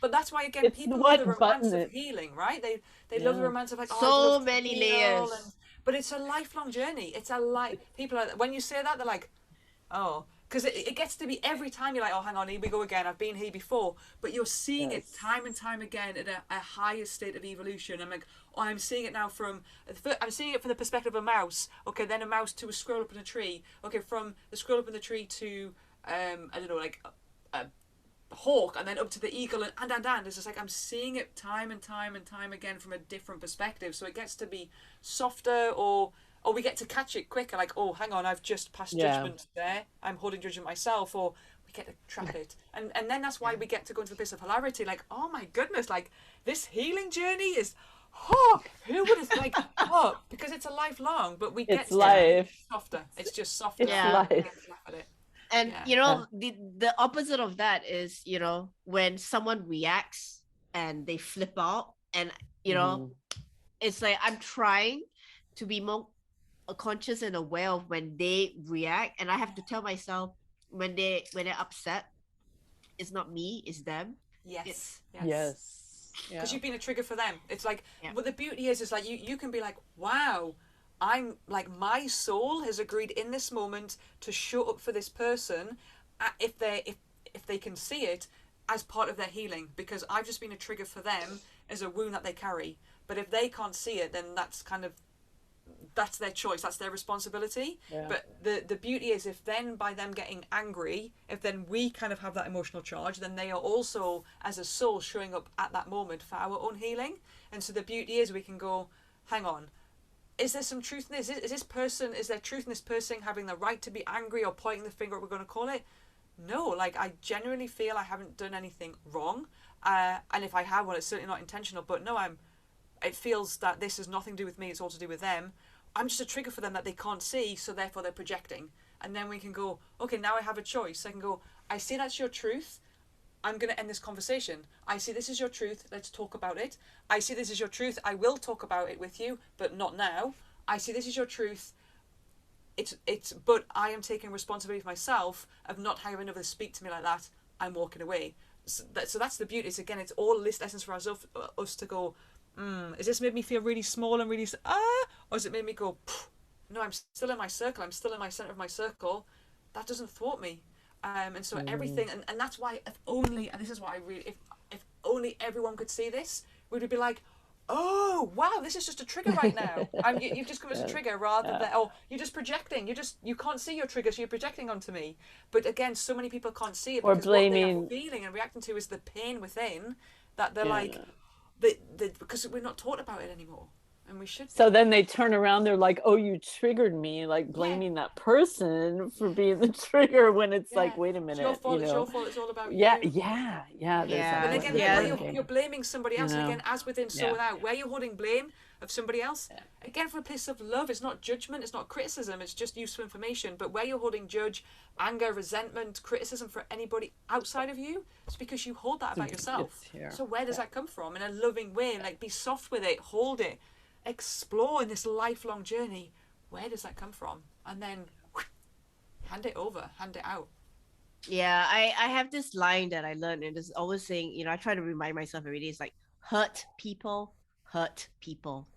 But that's why, again, people love the romance of healing, right? They love the romance of, like, so many layers. But it's a lifelong journey. It's a people are, when you say that, they're like, oh, because it gets to be every time you're like, oh, hang on, here we go again. I've been here before. But you're seeing it time and time again at a higher state of evolution. I'm like, oh, I'm seeing it now I'm seeing it from the perspective of a mouse. Okay, then a mouse to a squirrel up in a tree. Okay, from the squirrel up in the tree to, I don't know, like a hawk, and then up to the eagle, and. It's just like, I'm seeing it time and time and time again from a different perspective. So it gets to be softer, or we get to catch it quicker, like, oh, hang on, I've just passed judgment there, I'm holding judgment myself, or we get to trap it, and then that's why we get to go into the place of hilarity, like, oh my goodness, like, this healing journey is, who would have, like, because it's a lifelong, but we get softer, it's just softer. Life. And you know, the opposite of that is, you know, when someone reacts and they flip out, and you know, it's like, I'm trying to be more conscious and aware of when they react, and I have to tell myself, when they're upset, it's not me, it's them. Yes. Because you've been a trigger for them. It's like, what the beauty is like, you can be like, wow, I'm like, my soul has agreed in this moment to show up for this person, if they can see it as part of their healing, because I've just been a trigger for them as a wound that they carry. But if they can't see it, then that's their choice, that's their responsibility. But the beauty is, if then by them getting angry, if then we kind of have that emotional charge, then they are also, as a soul, showing up at that moment for our own healing. And so the beauty is, we can go, hang on, is there some truth in this? Is there truth in this person having the right to be angry or pointing the finger, what we're going to call it? No, like, I genuinely feel I haven't done anything wrong, and if I have, well, it's certainly not intentional, but no, it feels that this has nothing to do with me, it's all to do with them. I'm just a trigger for them that they can't see, so therefore they're projecting. And then we can go, okay, now I have a choice. I can go, I see that's your truth, I'm going to end this conversation. I see this is your truth, let's talk about it. I see this is your truth, I will talk about it with you, but not now. I see this is your truth, but I am taking responsibility for myself of not having others speak to me like that. I'm walking away. So that's the beauty. It's, again, it's all lessons for us to go, has this made me feel really small and really, or has it made me go, no, I'm still in my circle, I'm still in my center of my circle. That doesn't thwart me. And so everything, and that's why, if only, and this is what I really, if only everyone could see this, we would be like, oh wow, this is just a trigger right now. You've just come as a trigger, rather than, oh, you're just projecting, you can't see your trigger, so you're projecting onto me. But again, so many people can't see it, because blaming, what they're feeling and reacting to is the pain within, that they're like, because we're not taught about it anymore. and we should So be. then they turn around, they're like, oh, you triggered me, like blaming that person for being the trigger, when it's like, wait a It's your minute, fault, it's your fault, it's all about yeah, you. there's that And Yeah, again, line of like where yeah, thinking, you're blaming somebody else, and again, as within, so yeah, without, where you're holding blame of somebody else, again, from a place of love, it's not judgment, it's not criticism, it's just useful information. But where you're holding judge, anger, resentment, criticism for anybody outside of you, it's because you hold that about yourself. So where does that come from? In a loving way, like be soft with it, hold it, explore in this lifelong journey. Where does that come from? And then hand it over, hand it out. yeah. I have this line that I learned, and it's always saying, I try to remind myself every day. It's like, hurt people, hurt people.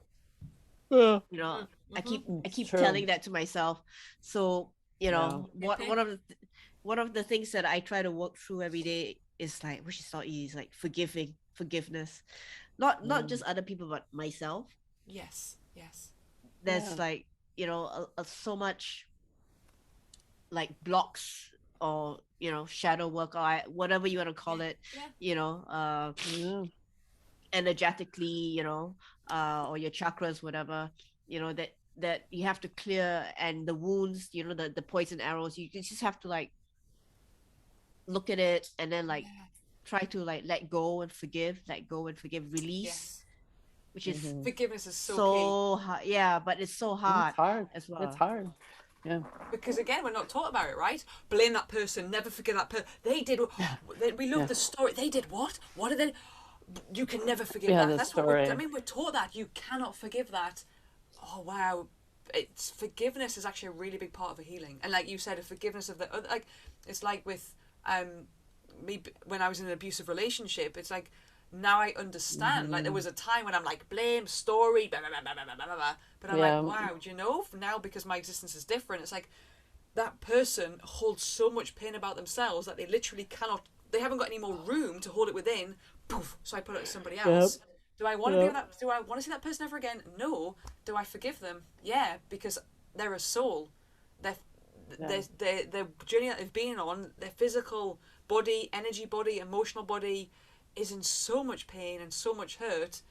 yeah. You know, I It's keep true. telling that to myself. So, one of the things that I try to work through every day is like, which is not easy, is like forgiveness. Not just other people, but myself. Yes, yes. There's like, so much like blocks, or shadow work, or whatever you want to call it, energetically, or your chakras, whatever, that you have to clear, and the wounds, the poison arrows, you just have to like look at it, and then like try to like let go and forgive, release, which is Forgiveness is so so hard. Yeah, but it's so hard. It's hard as well. It's hard. Yeah. Because again, we're not taught about it, right? Blame that person, never forgive that person. They did. We love the story. They did what? What did they? You can never forgive that. That's story. what I mean. We're taught that you cannot forgive that. Oh wow, it's forgiveness is actually a really big part of a healing. And like you said, a forgiveness of the other. Like it's like with me when I was in an abusive relationship. It's like now I understand. Like there was a time when I'm like blame, story, blah, blah, blah, blah, blah, blah, blah. But I'm like, wow, do you know? Now because my existence is different, it's like that person holds so much pain about themselves that they literally cannot. They haven't got any more room to hold it within. Poof! So I put it to somebody else. Do I want to be with that? Do I want to see that person ever again? No. Do I forgive them? Yeah, because they're a soul. Their journey that they've been on, their physical body, energy body, emotional body, is in so much pain and so much hurt.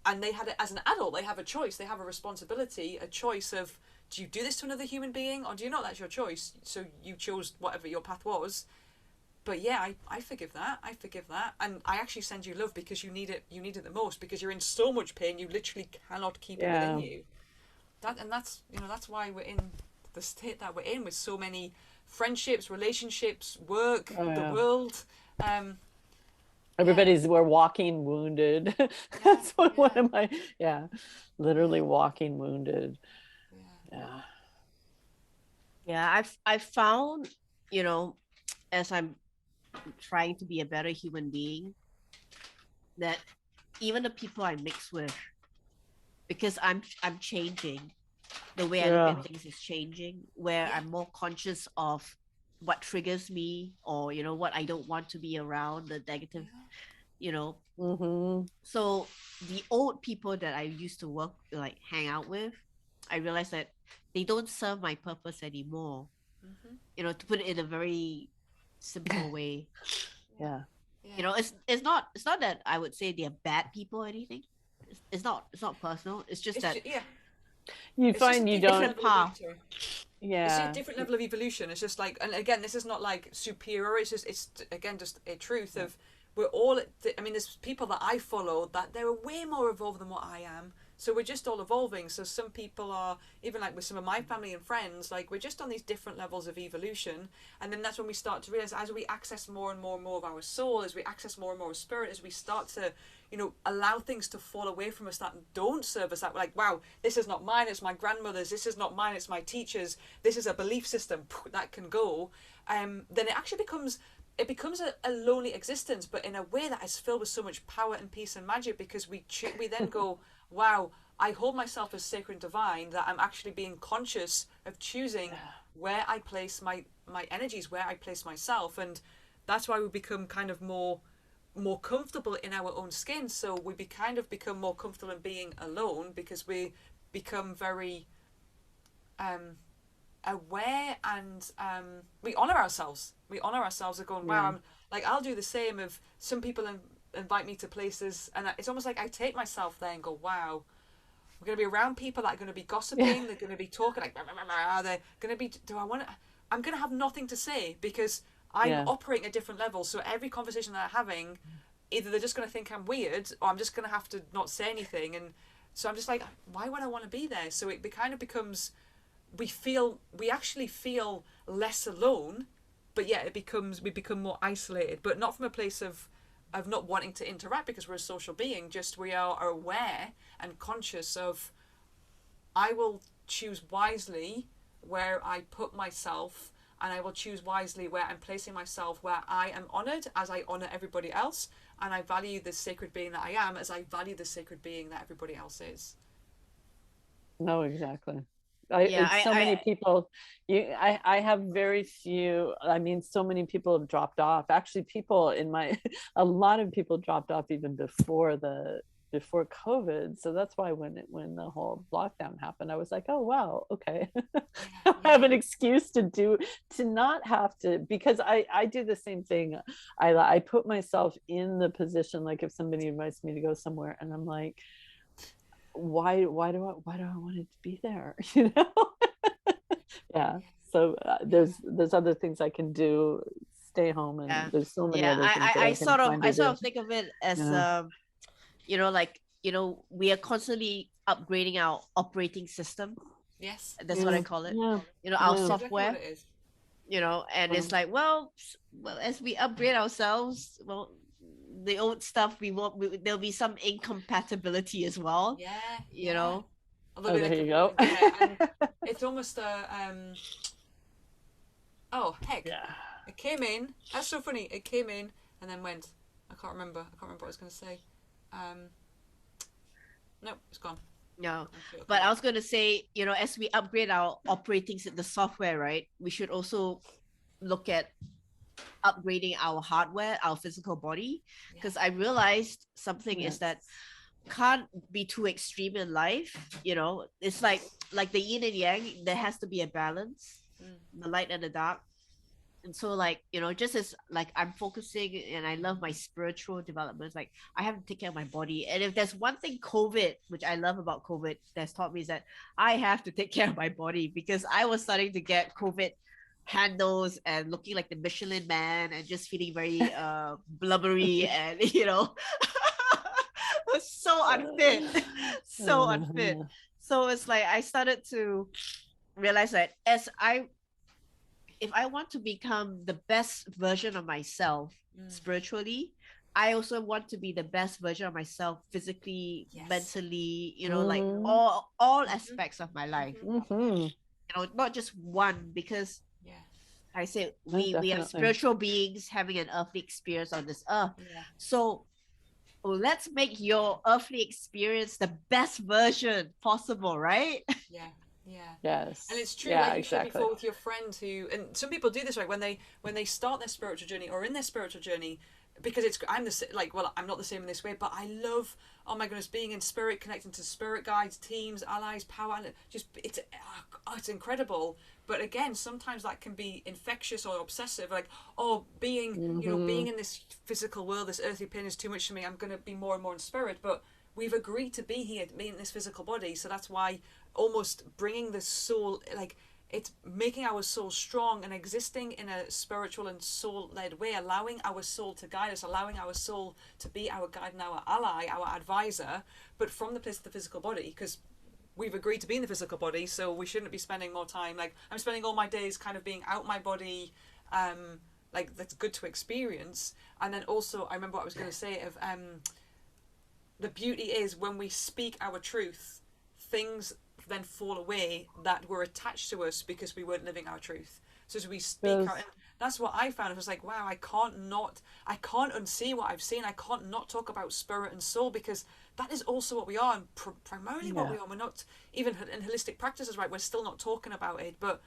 And they had it as an adult. They have a choice. They have a responsibility, a choice of, do you do this to another human being or do you not? That's your choice. So you chose whatever your path was. But yeah, I forgive that. I forgive that. And I actually send you love because you need it. You need it the most because you're in so much pain. You literally cannot keep it within you. That's why we're in the state that we're in with so many friendships, relationships, work, the world. We're walking wounded. That's what one of my literally walking wounded. I've found, as I'm trying to be a better human being, that even the people I mix with, because I'm changing, the way I look at things is changing, where I'm more conscious of what triggers me, or what I don't want to be around, the negative, so the old people that I used to hang out with, I realized that they don't serve my purpose anymore. To put it in a very simple way. It's not that I would say they're bad people or anything. It's not personal. It's just that you find you don't path. It's a different level of evolution. It's just like, and again, this is not like superior. It's again just a truth of, we're all. I mean, there's people that I follow that they're way more evolved than what I am. So we're just all evolving. So some people are, even like with some of my family and friends, like we're just on these different levels of evolution. And then that's when we start to realize, as we access more and more and more of our soul, as we access more and more of spirit, as we start to, allow things to fall away from us that don't serve us, that we're like, wow, this is not mine, it's my grandmother's, this is not mine, it's my teacher's, this is a belief system that can go, then it actually becomes a lonely existence, but in a way that is filled with so much power and peace and magic, because we then go, wow, I hold myself as sacred and divine, that I'm actually being conscious of choosing where I place my energies, where I place myself. And that's why we become kind of more comfortable in our own skin. So we become more comfortable in being alone, because we become very aware, and we honor ourselves. We honor ourselves of going, wow, I'll do the same. If some people invite me to places, and it's almost like I take myself there and go, wow, we're going to be around people that are going to be gossiping. They're going to be talking like, they're going to be, I'm going to have nothing to say because I'm operating at a different level. So every conversation that I'm having, either they're just going to think I'm weird or I'm just going to have to not say anything. And so I'm just like, why would I want to be there? So it kind of becomes, we actually feel less alone, but yeah, we become more isolated, but not from a place of not wanting to interact because we're a social being, just we are aware and conscious of, I will choose wisely where I put myself, and I will choose wisely where I'm placing myself, where I am honoured as I honour everybody else, and I value the sacred being that I am as I value the sacred being that everybody else is. No, exactly. Many people, I have very few, I mean, so many people have dropped off. Actually, a lot of people dropped off even before COVID. So that's why when the whole lockdown happened, I was like, oh, wow, okay. I have an excuse to not have to, because I do the same thing. I put myself in the position, like if somebody invites me to go somewhere and I'm like, why do I want it to be there? You know? Yeah. So there's other things I can do. Stay home, and there's so many other things. I sort of think of it as we are constantly upgrading our operating system. Yes, that's what I call it. Our software. And it's like, well, as we upgrade ourselves, well, the old stuff there'll be some incompatibility as well. You know. There you go. And it's almost it came in. That's so funny. It came in and then went. I can't remember what I was going to say. No, it's gone. No, but I was going to say, as we upgrade our the software, right, we should also look at upgrading our hardware, our physical body, because I realized something is that can't be too extreme in life. It's like the yin and yang. There has to be a balance, the light and the dark. And so, just as I'm focusing and I love my spiritual development, I have to take care of my body. And if there's one thing which I love about COVID, that's taught me, is that I have to take care of my body, because I was starting to get COVID handles and looking like the Michelin Man and just feeling very blubbery and was so unfit. So it's like I started to realize that if I want to become the best version of myself spiritually, I also want to be the best version of myself physically, mentally, like all aspects of my life. Not just one, because I say we are spiritual beings having an earthly experience on this earth. So let's make your earthly experience the best version possible, right? Yes. And it's true, like you said before, with your friend and some people do this, right, when they start their spiritual journey or in their spiritual journey, because I'm not the same in this way, but I love, oh my goodness, being in spirit, connecting to spirit guides, teams, allies, power, and it's incredible. But again, sometimes that can be infectious or obsessive, like, being in this physical world, this earthly plane is too much for me, I'm going to be more and more in spirit. But we've agreed to be here, to be in this physical body, so that's why almost bringing the soul, it's making our soul strong and existing in a spiritual and soul-led way, allowing our soul to guide us, allowing our soul to be our guide and our ally, our advisor, but from the place of the physical body, because we've agreed to be in the physical body, so we shouldn't be spending more time, I'm spending all my days kind of being out my body, that's good to experience. And then also, I remember what I was going to say of the beauty is when we speak our truth, things then fall away that were attached to us because we weren't living our truth. So as we speak out, and that's what I found. It was like, wow, I can't unsee what I've seen. I can't not talk about spirit and soul, because that is also what we are, and primarily what we are. We're not, even in holistic practices, right, we're still not talking about it, but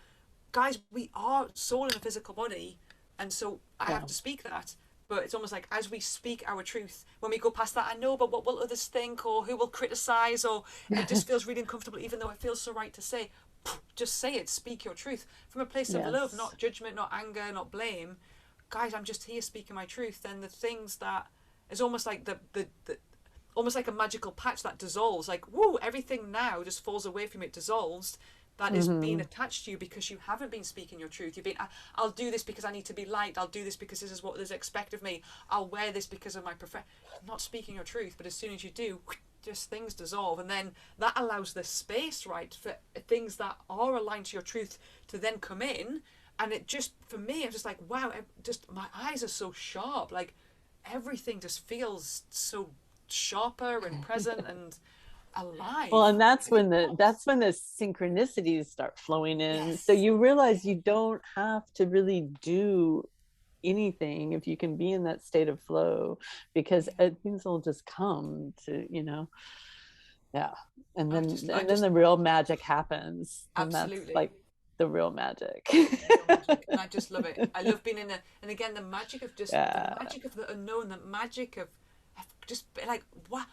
guys, we are soul in a physical body, and so I have to speak that. But it's almost like as we speak our truth, when we go past that, I know, but what will others think, or who will criticize, or it just feels really uncomfortable, even though it feels so right to say, just say it, speak your truth from a place of love, not judgment, not anger, not blame. Guys, I'm just here speaking my truth. Then the things that is almost like almost like a magical patch that dissolves, like, woo, everything now just falls away from you, it dissolves. That is being attached to you because you haven't been speaking your truth. You've been, I'll do this because I need to be liked. I'll do this because this is what is expected of me. I'll wear this because of my profession. Not speaking your truth, but as soon as you do, just things dissolve. And then that allows the space, right, for things that are aligned to your truth to then come in. And it just, for me, I'm just like, wow, just my eyes are so sharp. Like, everything just feels so sharper and present and alive. Well, and that's when the synchronicities start flowing in. Yes. So you realize you don't have to really do anything if you can be in that state of flow, because things will just come to, you know. Yeah. And then the real magic happens. And absolutely. That's like the real magic. And I just love it. I love being in and again, the magic of just the magic of the unknown, the magic of just like, wow,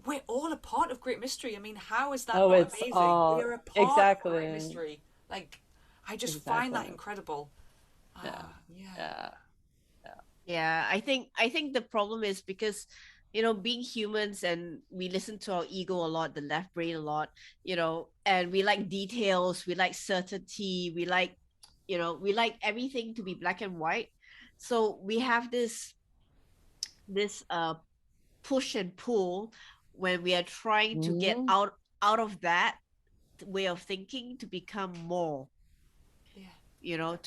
we're all a part of Great Mystery. I mean, how is that not amazing? We're a part of Great Mystery. Like, I just find that incredible. Yeah, I think the problem is because, you know, being humans and we listen to our ego a lot, the left brain a lot, you know, and we like details, we like certainty, we like, you know, we like everything to be black and white. So we have this push and pull when we are trying to get out of that way of thinking to become more, you know,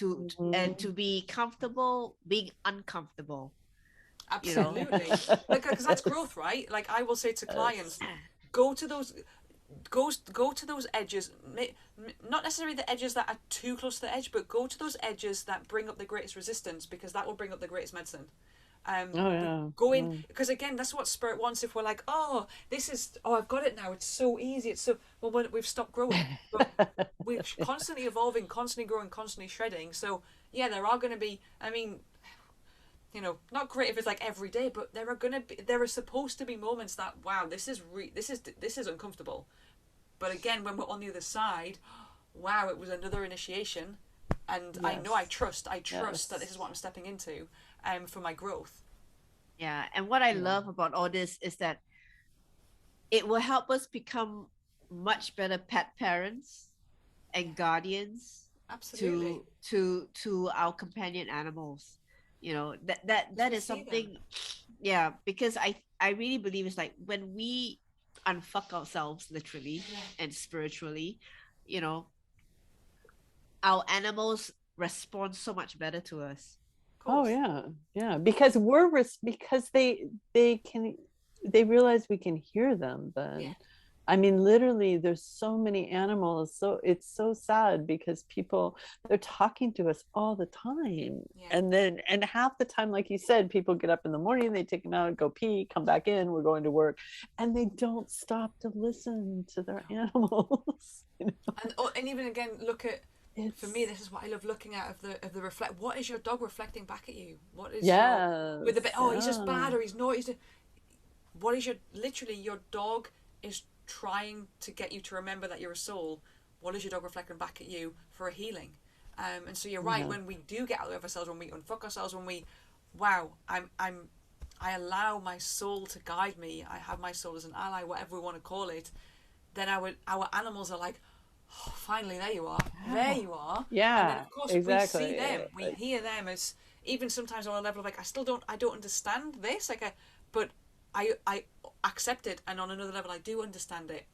and to be comfortable being uncomfortable. Absolutely. You know? Like, because that's growth, right? Like, I will say to clients, go to those edges, not necessarily the edges that are too close to the edge, but go to those edges that bring up the greatest resistance, because that will bring up the greatest medicine. Go in, because again, that's what spirit wants. If we're like, oh, I've got it now, it's so easy, it's so, well, when we've stopped growing. But we're constantly evolving, constantly growing, constantly shredding. So yeah, there are going to be, I mean, you know, not great if it's like every day, but there are supposed to be moments that, wow, this is uncomfortable. But again, when we're on the other side, wow, it was another initiation, and I know I trust that this is what I'm stepping into, for my growth. Yeah, and what I love about all this is that it will help us become much better pet parents and guardians. Absolutely. To our companion animals. You know, that is something. Yeah, because I really believe it's like when we unfuck ourselves literally and spiritually, you know, our animals respond so much better to us. Oh yeah, because because they realize we can hear them then. I mean, literally, there's so many animals. So it's so sad because they're talking to us all the time. And half the time, like you said, people get up in the morning, they take them out, go pee, come back in, we're going to work, and they don't stop to listen to their animals. You know? And even again, look at, for me, this is what I love looking at of the reflect. What is your dog reflecting back at you? What is with a bit? Oh, he's just bad, or he's not. What is your dog is trying to get you to remember that you're a soul. What is your dog reflecting back at you for a healing? And so you're right. When we do get out of ourselves, when we unfuck ourselves, when we, wow, I allow my soul to guide me. I have my soul as an ally, whatever we want to call it. Then our animals are like, oh, finally, there you are. There you are. Yeah. And then of course we see them, we hear them, as even sometimes on a level of like, I don't understand this. But I accept it, and on another level I do understand it.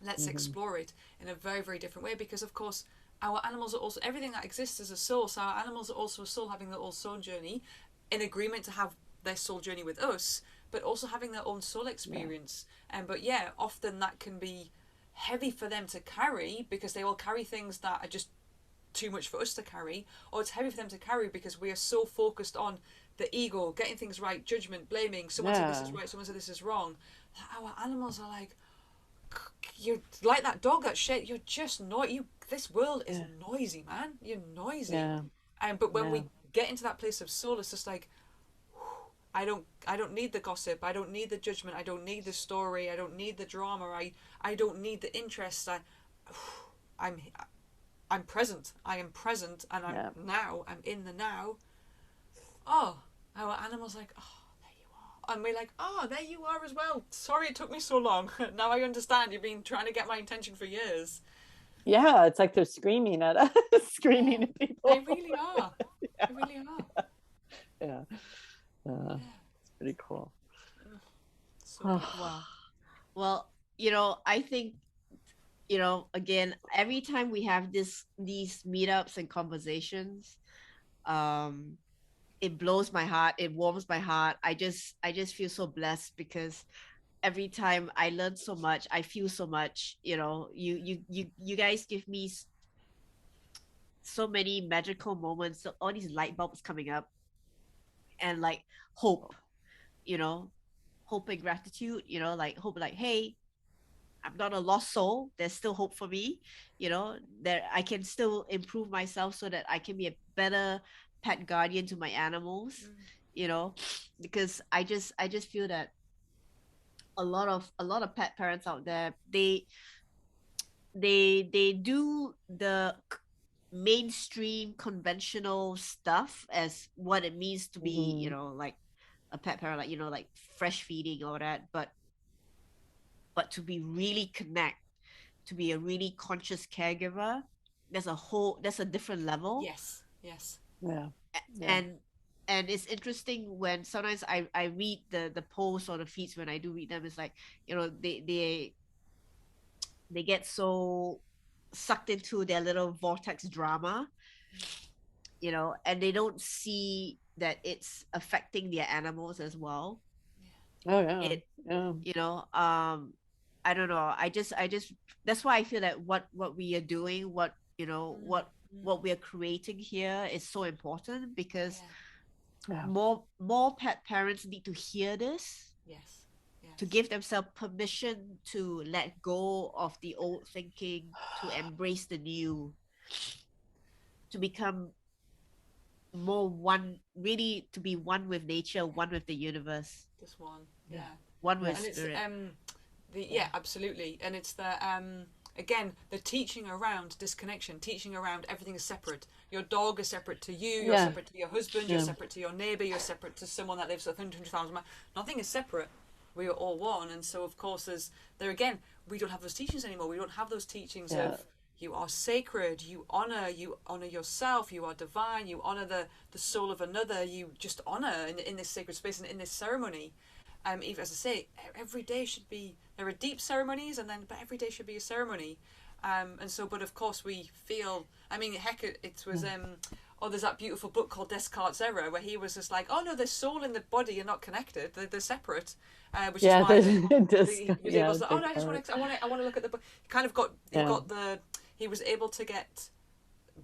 Let's explore it in a very, very different way, because of course our animals are also, everything that exists as a soul, so our animals are also a soul having their own soul journey, in agreement to have their soul journey with us, but also having their own soul experience. But yeah, often that can be heavy for them to carry, because they all carry things that are just too much for us to carry, or it's heavy for them to carry because we are so focused on the ego, getting things right, judgment, blaming, someone said this is right, someone said this is wrong. Our animals are like, you're like that dog that shit, you're just this world is noisy, man, you're noisy. But when we get into that place of soul, it's just like, I don't need the gossip, I don't need the judgment, I don't need the story, I don't need the drama, I don't need the interest. I'm present. I am present, and I'm in the now. Oh, our animals like, oh, there you are. And we're like, oh, there you are as well. Sorry it took me so long. Now I understand. You've been trying to get my attention for years. Yeah, it's like they're screaming at us, screaming at people. They really are. Yeah. They really are. Yeah. It's pretty cool. So beautiful. Wow. Well, I think, again, every time we have these meetups and conversations, it blows my heart. It warms my heart. I just feel so blessed because every time I learn so much, I feel so much. You guys give me so many magical moments, so all these light bulbs coming up, and like hope, hope and gratitude. Like hope, like, hey, I'm not a lost soul. There's still hope for me. There I can still improve myself so that I can be a better pet guardian to my animals. Because I just feel that a lot of pet parents out there, they do the mainstream conventional stuff as what it means to be, like a pet parent, like like fresh feeding or that, but to be really to be a really conscious caregiver, there's a different level. Yes. Yeah. And it's interesting when sometimes I read the posts or the feeds. When I do read them, it's like, they get so sucked into their little vortex drama, and they don't see that it's affecting their animals as well. Oh yeah. I don't know. I just that's why I feel that what we are doing, what what we are creating here is so important, because more pet parents need to hear this. Yes. To give themselves permission to let go of the old thinking, to embrace the new, to become more one, really to be one with nature, one with the universe. Just one. One with and spirit. It's absolutely. And it's the again, the teaching around disconnection, teaching around everything is separate. Your dog is separate to you, you're separate to your husband, you're separate to your neighbour, you're separate to someone that lives 100,000 miles. Nothing is separate. We are all one. And so, of course, we don't have those teachings anymore. We don't have those teachings of you are sacred, you honor yourself, you are divine, you honor the soul of another, you just honor in this sacred space and in this ceremony. Even as I say, every day should be, there are deep ceremonies, but every day should be a ceremony. And so, but of course we feel, I mean, heck, it was, there's that beautiful book called Descartes' Error, where he was just like, oh no, the soul and the body are not connected, they're separate. Which is why he was able to, oh no, I want to look at the book. He kind of he was able to get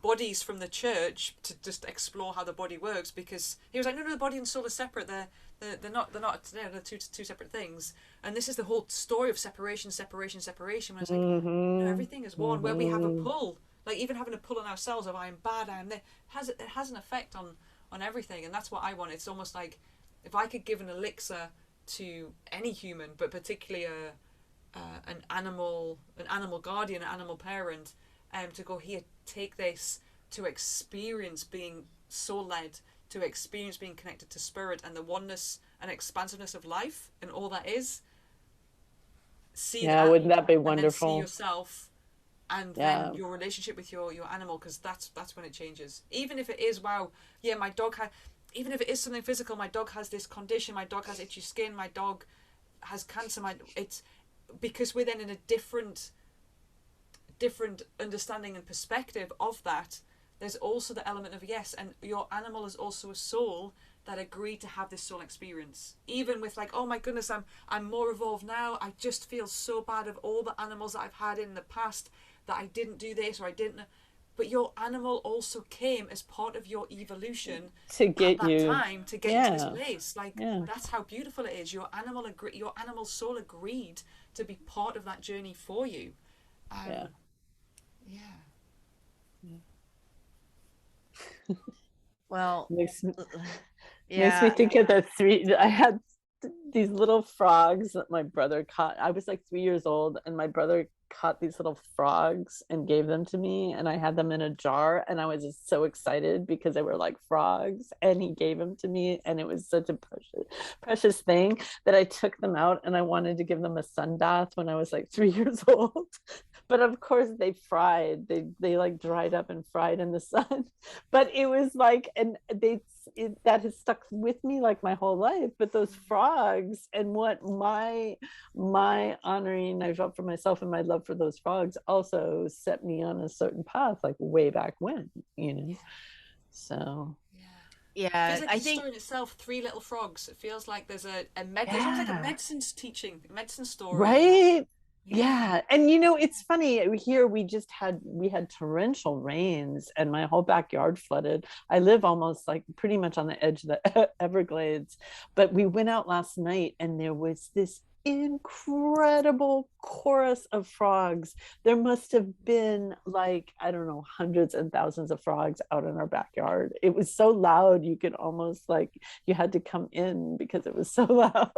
bodies from the church to just explore how the body works, because he was like, no, the body and soul are separate. They're not. They're two separate things. And this is the whole story of separation. When it's like, no, everything is one. Where we have a pull, like even having a pull on ourselves of I am bad, I am there, it has an effect on everything. And that's what I want. It's almost like if I could give an elixir to any human, but particularly an animal guardian, an animal parent, to go here, take this to experience being soul-led, to experience being connected to spirit and the oneness and expansiveness of life and all that is. See that, wouldn't that be wonderful? And then see yourself, and then your relationship with your animal, because that's when it changes. Even if it is, my dog had, even if it is something physical, my dog has this condition, my dog has itchy skin, my dog has cancer, it's because we're then in a different understanding and perspective of that. There's also the element of and your animal is also a soul that agreed to have this soul experience. Even with like, oh my goodness, I'm more evolved now, I just feel so bad of all the animals that I've had in the past that I didn't do this or I didn't. But your animal also came as part of your evolution to get at that you time to get you to this place. Like that's how beautiful it is. Your animal soul agreed to be part of that journey for you. Well, makes me think of the three. I had these little frogs that my brother caught. I was like 3 years old, and my brother caught these little frogs and gave them to me, and I had them in a jar, and I was just so excited because they were like frogs, and he gave them to me, and it was such a precious thing that I took them out, and I wanted to give them a sun bath when I was like 3 years old. But of course they fried, they like dried up and fried in the sun. But it was like, and that has stuck with me like my whole life. But those frogs, and what my honoring I felt for myself and my love for those frogs also set me on a certain path, like way back when, so yeah, it feels like I it's a think story in itself. Three little frogs. It feels like there's there's almost like a medicine's teaching, a medicine story, right? Yeah. And it's funny, here we had torrential rains, and my whole backyard flooded. I live almost like pretty much on the edge of the Everglades, but we went out last night, and there was this incredible chorus of frogs. There must have been, like, I don't know, hundreds and thousands of frogs out in our backyard. It was so loud, you could almost, like, you had to come in because it was so loud.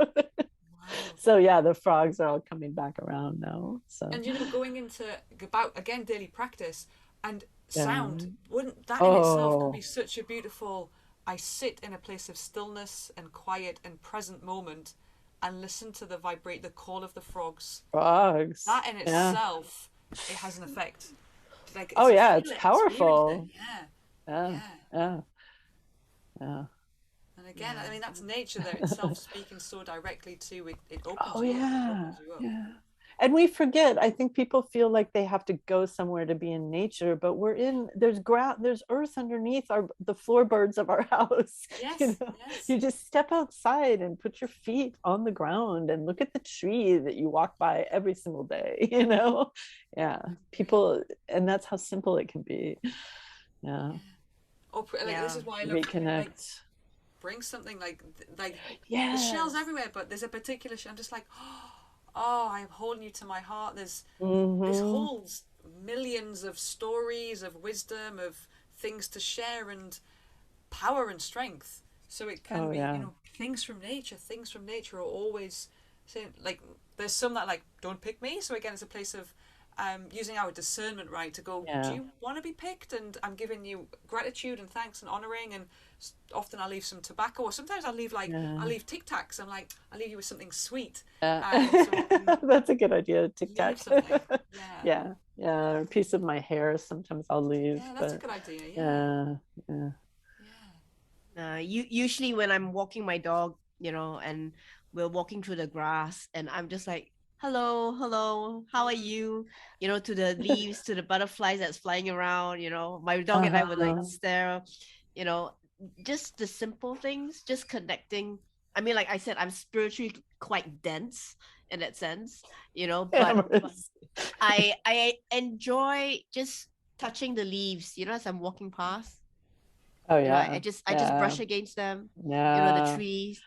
So yeah, the frogs are all coming back around now. So, and going into about again daily practice and sound, wouldn't that in itself could be such a beautiful, I sit in a place of stillness and quiet and present moment and listen to the call of the frogs. That in itself, it has an effect. Like, it's powerful. Yeah. And again, I mean, that's nature there itself speaking so directly to it. It opens you up. Yeah. And we forget. I think people feel like they have to go somewhere to be in nature, but there's earth underneath the floorboards of our house. Yes, You just step outside and put your feet on the ground and look at the tree that you walk by every single day. Yeah, people, and that's how simple it can be. Yeah. This is why I love reconnect. Bring something like the shells everywhere, but there's a particular shell. I'm just like, oh, I'm holding you to my heart. This holds millions of stories of wisdom, of things to share, and power and strength. So it can be, things from nature are always saying, like, there's some that like, don't pick me. So again, it's a place of using our discernment, right, to go, do you want to be picked? And I'm giving you gratitude and thanks and honoring, and often I'll leave some tobacco, or sometimes I'll leave I'll leave Tic Tacs. I'm like, I'll leave you with something sweet. That's a good idea, Tic Tac. Yeah, a piece of my hair sometimes I'll leave. Yeah, that's a good idea. Usually when I'm walking my dog, and we're walking through the grass, and I'm just like, hello, how are you? To the leaves, to the butterflies that's flying around, my dog and I would like stare, just the simple things, just connecting. I mean, like I said, I'm spiritually quite dense in that sense, but I enjoy just touching the leaves, as I'm walking past. I just brush against them, the trees,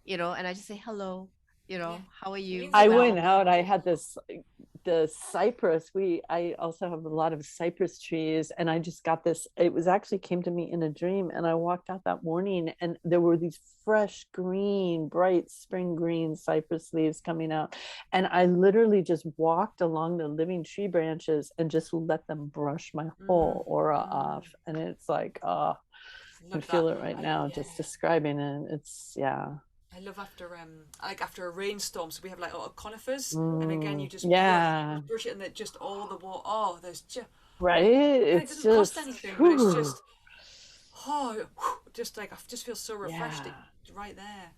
and I just say hello. How are you? I went out, I had the cypress. I also have a lot of cypress trees, and I just got this, it was actually came to me in a dream, and I walked out that morning, and there were these fresh green, bright spring green cypress leaves coming out, and I literally just walked along the living tree branches and just let them brush my whole aura off. And it's like, I can feel it right now, just describing it. It's I love after a rainstorm, so we have like a lot of conifers, and again you just brush it, and it just all the water. There's just it doesn't cost anything, but it's just just like I just feel so refreshed right there.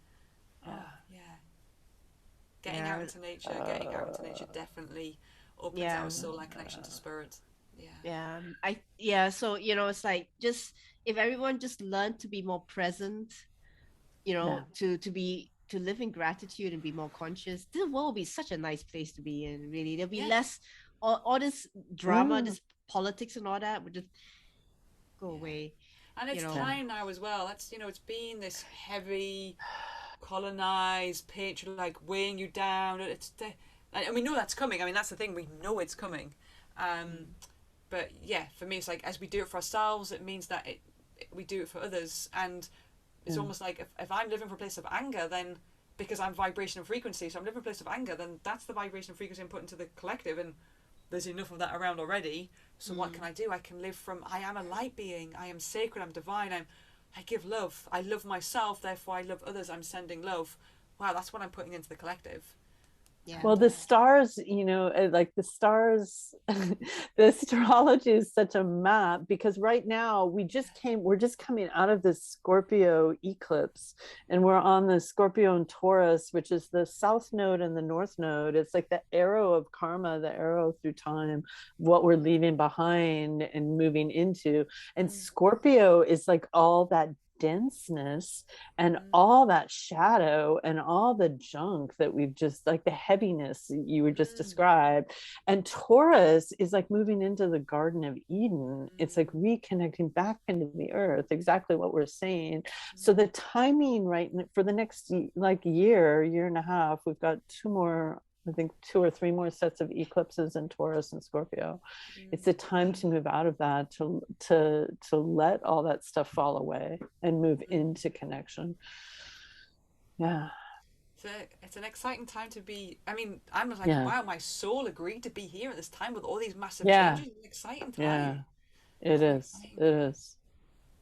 Getting out into nature, definitely opens our soul and connection to spirit. So it's like, just if everyone just learned to be more present, to live in gratitude and be more conscious, the world will be such a nice place to be in. Really, there'll be less all this drama, this politics and all that would just go away. And it's time now as well. That's it's been this heavy, colonized, patriarch weighing you down. And we know that's coming. I mean, that's the thing. We know it's coming. But for me, it's like, as we do it for ourselves, it means that we do it for others. And it's almost like if I'm living from a place of anger, then because I'm vibration and frequency, so I'm living in a place of anger, then that's the vibration and frequency I'm putting to the collective, and there's enough of that around already. So what can I do? I can live from, I am a light being, I am sacred, I'm divine, I give love, I love myself, therefore I love others, I'm sending love. Wow, that's what I'm putting into the collective. Yeah. Well, the stars, you know, like the stars, the astrology is such a map, because right now we're just coming out of this Scorpio eclipse, and we're on the Scorpio and Taurus, which is the south node and the north node. It's like the arrow of karma, the arrow through time, what we're leaving behind and moving into. And Scorpio is like all that denseness and all that shadow and all the junk that we've just, like the heaviness you were just described. And Taurus is like moving into the Garden of Eden. It's like reconnecting back into the earth, exactly what we're saying. So the timing right for the next like year and a half, we've got I think 2 or 3 more sets of eclipses in Taurus and Scorpio. It's a time to move out of that, to let all that stuff fall away and move into connection. Yeah. It's an exciting time to be. I mean, I'm like, wow, my soul agreed to be here at this time with all these massive changes. It's an exciting time. Yeah, it is. It is.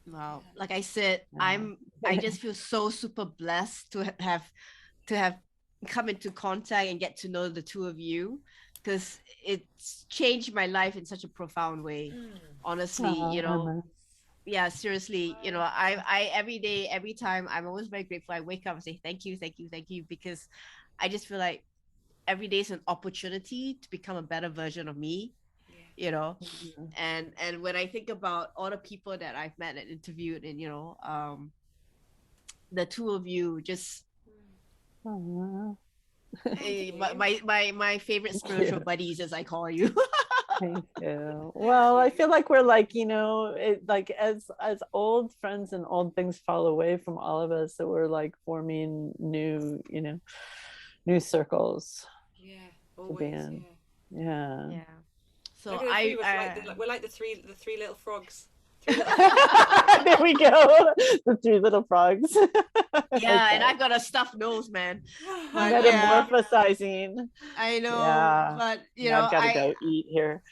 Wow. Like I said, I just feel so super blessed to have come into contact and get to know the two of you, because it's changed my life in such a profound way. Honestly, you know, yeah, seriously, you know, I every day, every time, I'm always very grateful. I wake up and say thank you, because I just feel like every day is an opportunity to become a better version of me, you know. And when I think about all the people that I've met and interviewed, and you know, the two of you just my favorite spiritual buddies, as I call you. Thank you. Well, I feel like we're like, you know, like as old friends and old things fall away from all of us, that we're like forming new, you know, new circles. Yeah, always. Yeah. So we're like the three little frogs. There we go. The 3 little frogs. Yeah, and I've got a stuffed nose, man. Metamorphosizing. I know, but you know, I've got to go eat here.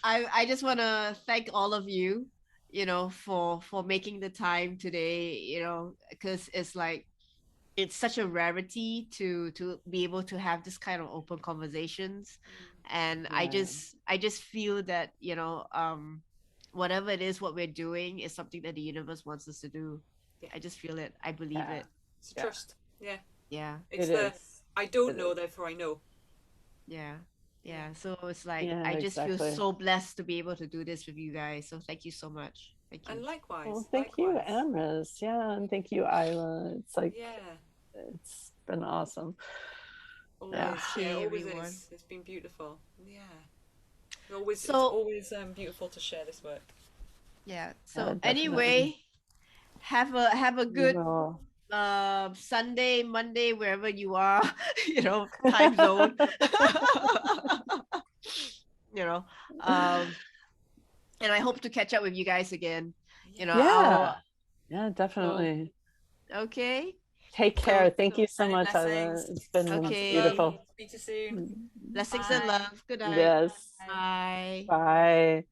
I just want to thank all of you, you know, for making the time today, you know, because it's like, it's such a rarity to be able to have this kind of open conversations. And I just feel that, you know, whatever it is, what we're doing is something that the universe wants us to do. I just feel it. I believe it. It's trust. Yeah. It's I don't know, therefore I know. Yeah. So it's like, I just feel so blessed to be able to do this with you guys. So thank you so much. Thank you. And likewise. Well, thank you, Amrys. Yeah, and thank you, Isla. It's like, it's been awesome. Always is. It's been beautiful. Yeah. It's always beautiful to share this work. Yeah. So anyway, have a good Sunday, Monday, wherever you are, you know, time zone. You know, and I hope to catch up with you guys again. You know. Yeah, definitely. Okay. Take care. Thank you so much, Isla. It's been beautiful. Speak to you soon. Blessings and love. Good night. Yes. Bye. Bye.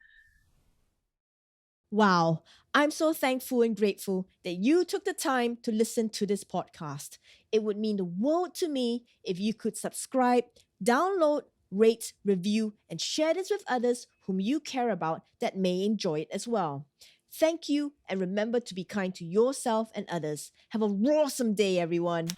Wow, I'm so thankful and grateful that you took the time to listen to this podcast. It would mean the world to me if you could subscribe, download, rate, review, and share this with others whom you care about that may enjoy it as well. Thank you, and remember to be kind to yourself and others. Have a awesome day, everyone.